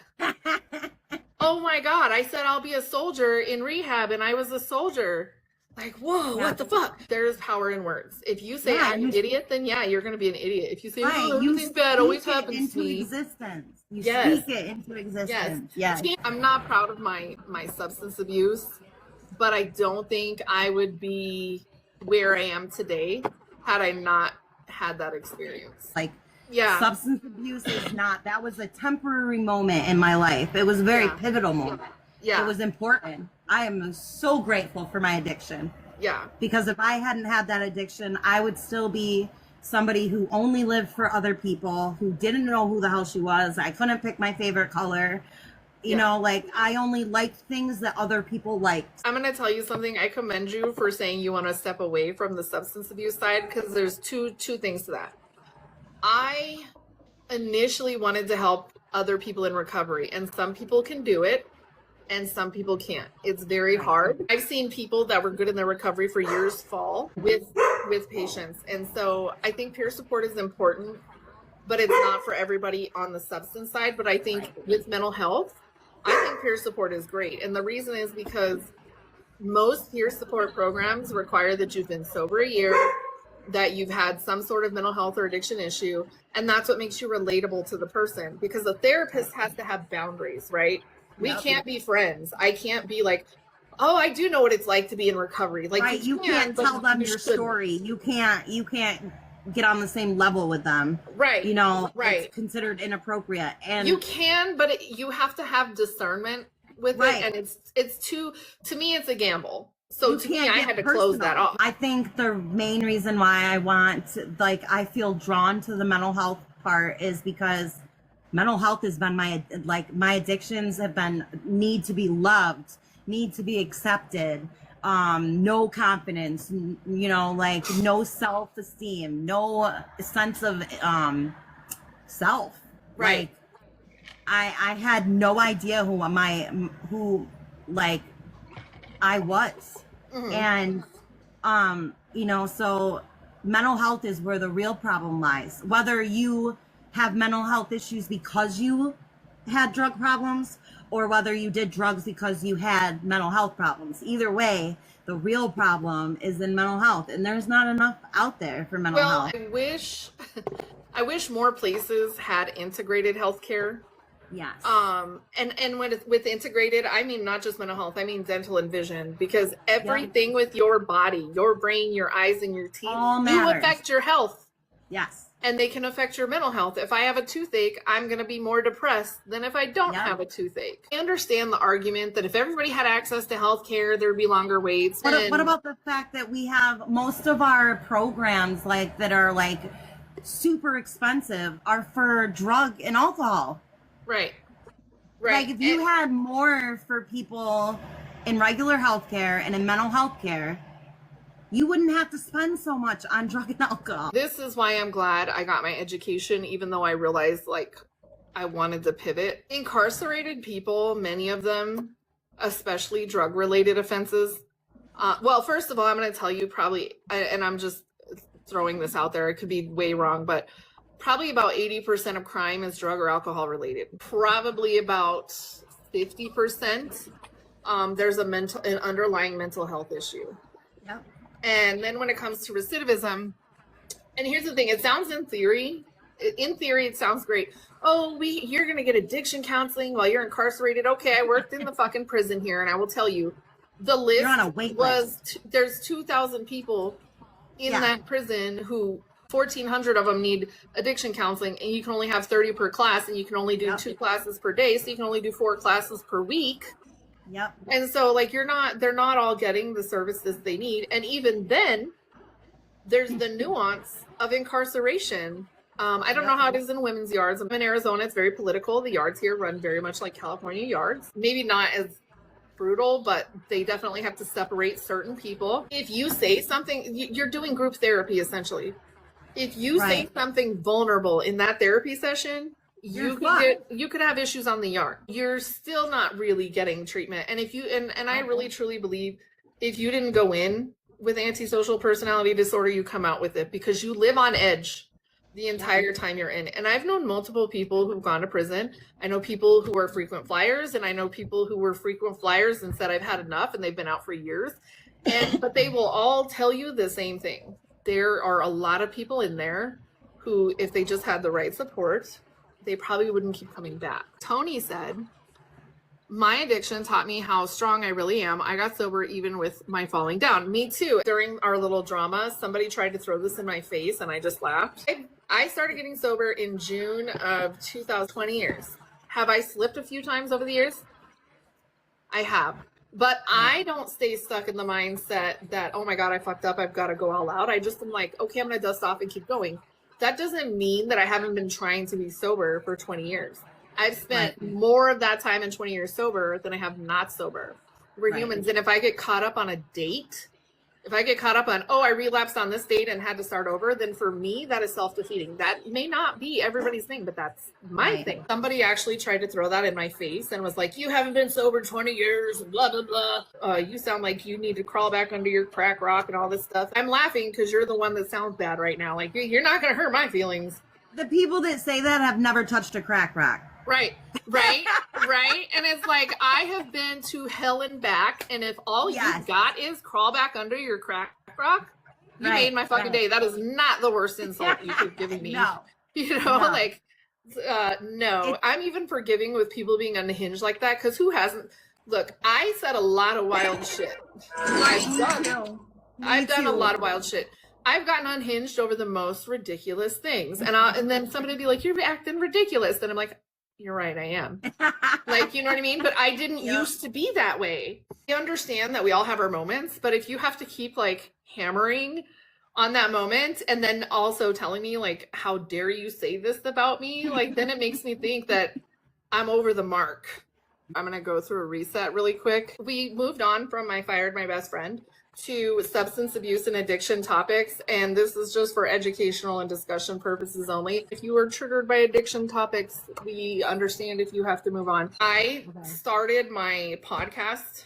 Oh my God. I said I'll be a soldier in rehab, and I was a soldier. Like, whoa, what the fuck? There's power in words. If you say I'm an idiot, then yeah, you're going to be an idiot. If you say, oh, everything's bad, always happens to me. Existence. You Yes. speak it into existence. Yes. Yes. I'm not proud of my substance abuse, but I don't think I would be where I am today had I not had that experience. Like, Yeah. substance abuse is not, that was a temporary moment in my life. It was a very pivotal moment. Yeah. It was important. I am so grateful for my addiction, Yeah. because if I hadn't had that addiction, I would still be somebody who only lived for other people, who didn't know who the hell she was. I couldn't pick my favorite color. You know, like I only liked things that other people liked. I'm going to tell you something. I commend you for saying you want to step away from the substance abuse side, because there's two things to that. I initially wanted to help other people in recovery, and some people can do it and some people can't. It's very hard. I've seen people that were good in their recovery for years fall with patients. And so I think peer support is important, but it's not for everybody on the substance side. But I think with mental health, I think peer support is great. And the reason is because most peer support programs require that you've been sober a year, that you've had some sort of mental health or addiction issue. And that's what makes you relatable to the person, because a therapist has to have boundaries, right? We can't be friends. I can't be like, oh, I do know what it's like to be in recovery. Like, right, you can't tell them your story. You can't get on the same level with them. Right. You know, right. It's considered inappropriate. And you can, but you have to have discernment with it. And it's to me, it's a gamble. So to me, I had to close that off. I think the main reason why I feel drawn to the mental health part is because mental health has been my addictions have been need to be loved, need to be accepted, no confidence, you know, like no self-esteem, no sense of self. Right. Like, I had no idea who I was. Mm-hmm. And you know, so mental health is where the real problem lies. Whether you have mental health issues because you had drug problems or whether you did drugs because you had mental health problems. Either way, the real problem is in mental health, and there's not enough out there for mental health. I wish more places had integrated healthcare. Yes. And with integrated, I mean not just mental health, I mean dental and vision, because everything with your body, your brain, your eyes, and your teeth do affect your health. Yes. And they can affect your mental health. If I have a toothache, I'm going to be more depressed than if I don't have a toothache. I understand the argument that if everybody had access to healthcare, there'd be longer waits. What about the fact that we have most of our programs like that are like super expensive are for drug and alcohol? Right. Like if you had more for people in regular healthcare and in mental health care, you wouldn't have to spend so much on drug and alcohol. This is why I'm glad I got my education, even though I realized like I wanted to pivot. Incarcerated people, many of them, especially drug-related offenses. Well, first of all, I'm going to tell you probably, and I'm just throwing this out there, it could be way wrong, but probably about 80% of crime is drug or alcohol related. Probably about 50%, there's an underlying mental health issue. Yep. And then when it comes to recidivism, and here's the thing, it sounds in theory it sounds great. Oh, you're going to get addiction counseling while you're incarcerated. Okay, I worked in the fucking prison here, and I will tell you, the list you're on a wait list. There's 2,000 people in that prison who 1,400 of them need addiction counseling, and you can only have 30 per class, and you can only do 2 classes per day, so you can only do 4 classes per week. Yep. And so like they're not all getting the services they need. And even then there's the nuance of incarceration. I don't know how it is in women's yards. I'm in Arizona. It's very political. The yards here run very much like California yards. Maybe not as brutal, but they definitely have to separate certain people. If you say something, you're doing group therapy essentially. If you say something vulnerable in that therapy session, you could have issues on the yard. You're still not really getting treatment. And if you and I really truly believe if you didn't go in with antisocial personality disorder, you come out with it because you live on edge the entire time you're in. And I've known multiple people who've gone to prison. I know people who are frequent flyers, and I know people who were frequent flyers and said I've had enough, and they've been out for years. But they will all tell you the same thing. There are a lot of people in there who, if they just had the right support, they probably wouldn't keep coming back. Tony said, my addiction taught me how strong I really am. I got sober even with my falling down. Me too. During our little drama, somebody tried to throw this in my face and I just laughed. I started getting sober in June of 2020 years. Have I slipped a few times over the years? I have. But I don't stay stuck in the mindset that, oh my God, I fucked up, I've got to go all out. I just am like, okay, I'm going to dust off and keep going. That doesn't mean that I haven't been trying to be sober for 20 years. I've spent more of that time in 20 years sober than I have not sober. We're humans. And if I get caught up on a date, if I get caught up on, oh, I relapsed on this date and had to start over, then for me, that is self-defeating. That may not be everybody's thing, but that's my thing. Somebody actually tried to throw that in my face and was like, you haven't been sober 20 years, blah, blah, blah. You sound like you need to crawl back under your crack rock and all this stuff. I'm laughing because you're the one that sounds bad right now. Like, you're not going to hurt my feelings. The people that say that have never touched a crack rock. Right. And it's like, I have been to hell and back, and if all you got is crawl back under your crack rock, you made my fucking day. That is not the worst insult you could give me. No. No. I'm even forgiving with people being unhinged like that, because who hasn't? Look, I said a lot of wild shit. I've done a lot of wild shit. I've gotten unhinged over the most ridiculous things. And then somebody would be like, you're acting ridiculous. And I'm like, you're right, I am. Like, you know what I mean? But I didn't used to be that way. I understand that we all have our moments, but if you have to keep like hammering on that moment and then also telling me like, how dare you say this about me? Like, then it makes me think that I'm over the mark. I'm going to go through a reset really quick. We moved on from I fired my best friend to substance abuse and addiction topics, and this is just for educational and discussion purposes only. If you are triggered by addiction topics, we understand if you have to move on. I started my podcast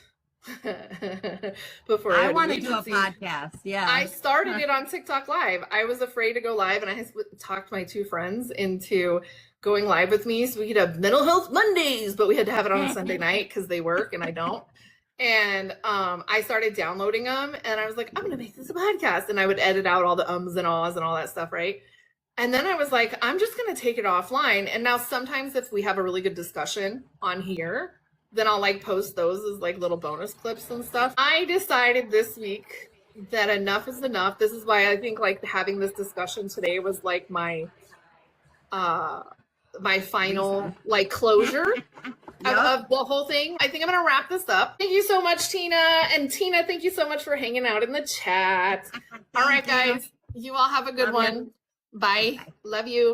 Before I had want to do a agency. podcast. Yeah. I started it on TikTok Live. I was afraid to go live, and I talked my two friends into going live with me so we could have mental health Mondays, but we had to have it on a Sunday night because they work and I don't. And I started downloading them, and I was like, I'm gonna make this a podcast, and I would edit out all the ums and ahs and all that stuff, right? And then I was like, I'm just gonna take it offline. And now sometimes if we have a really good discussion on here, then I'll like post those as like little bonus clips and stuff. I decided this week that enough is enough. This is why I think like having this discussion today was like my final like closure of the whole thing. I think I'm gonna wrap this up. Thank you so much, Tina. And Tina, thank you so much for hanging out in the chat. All right, guys. You all have a good one. Bye. Love you.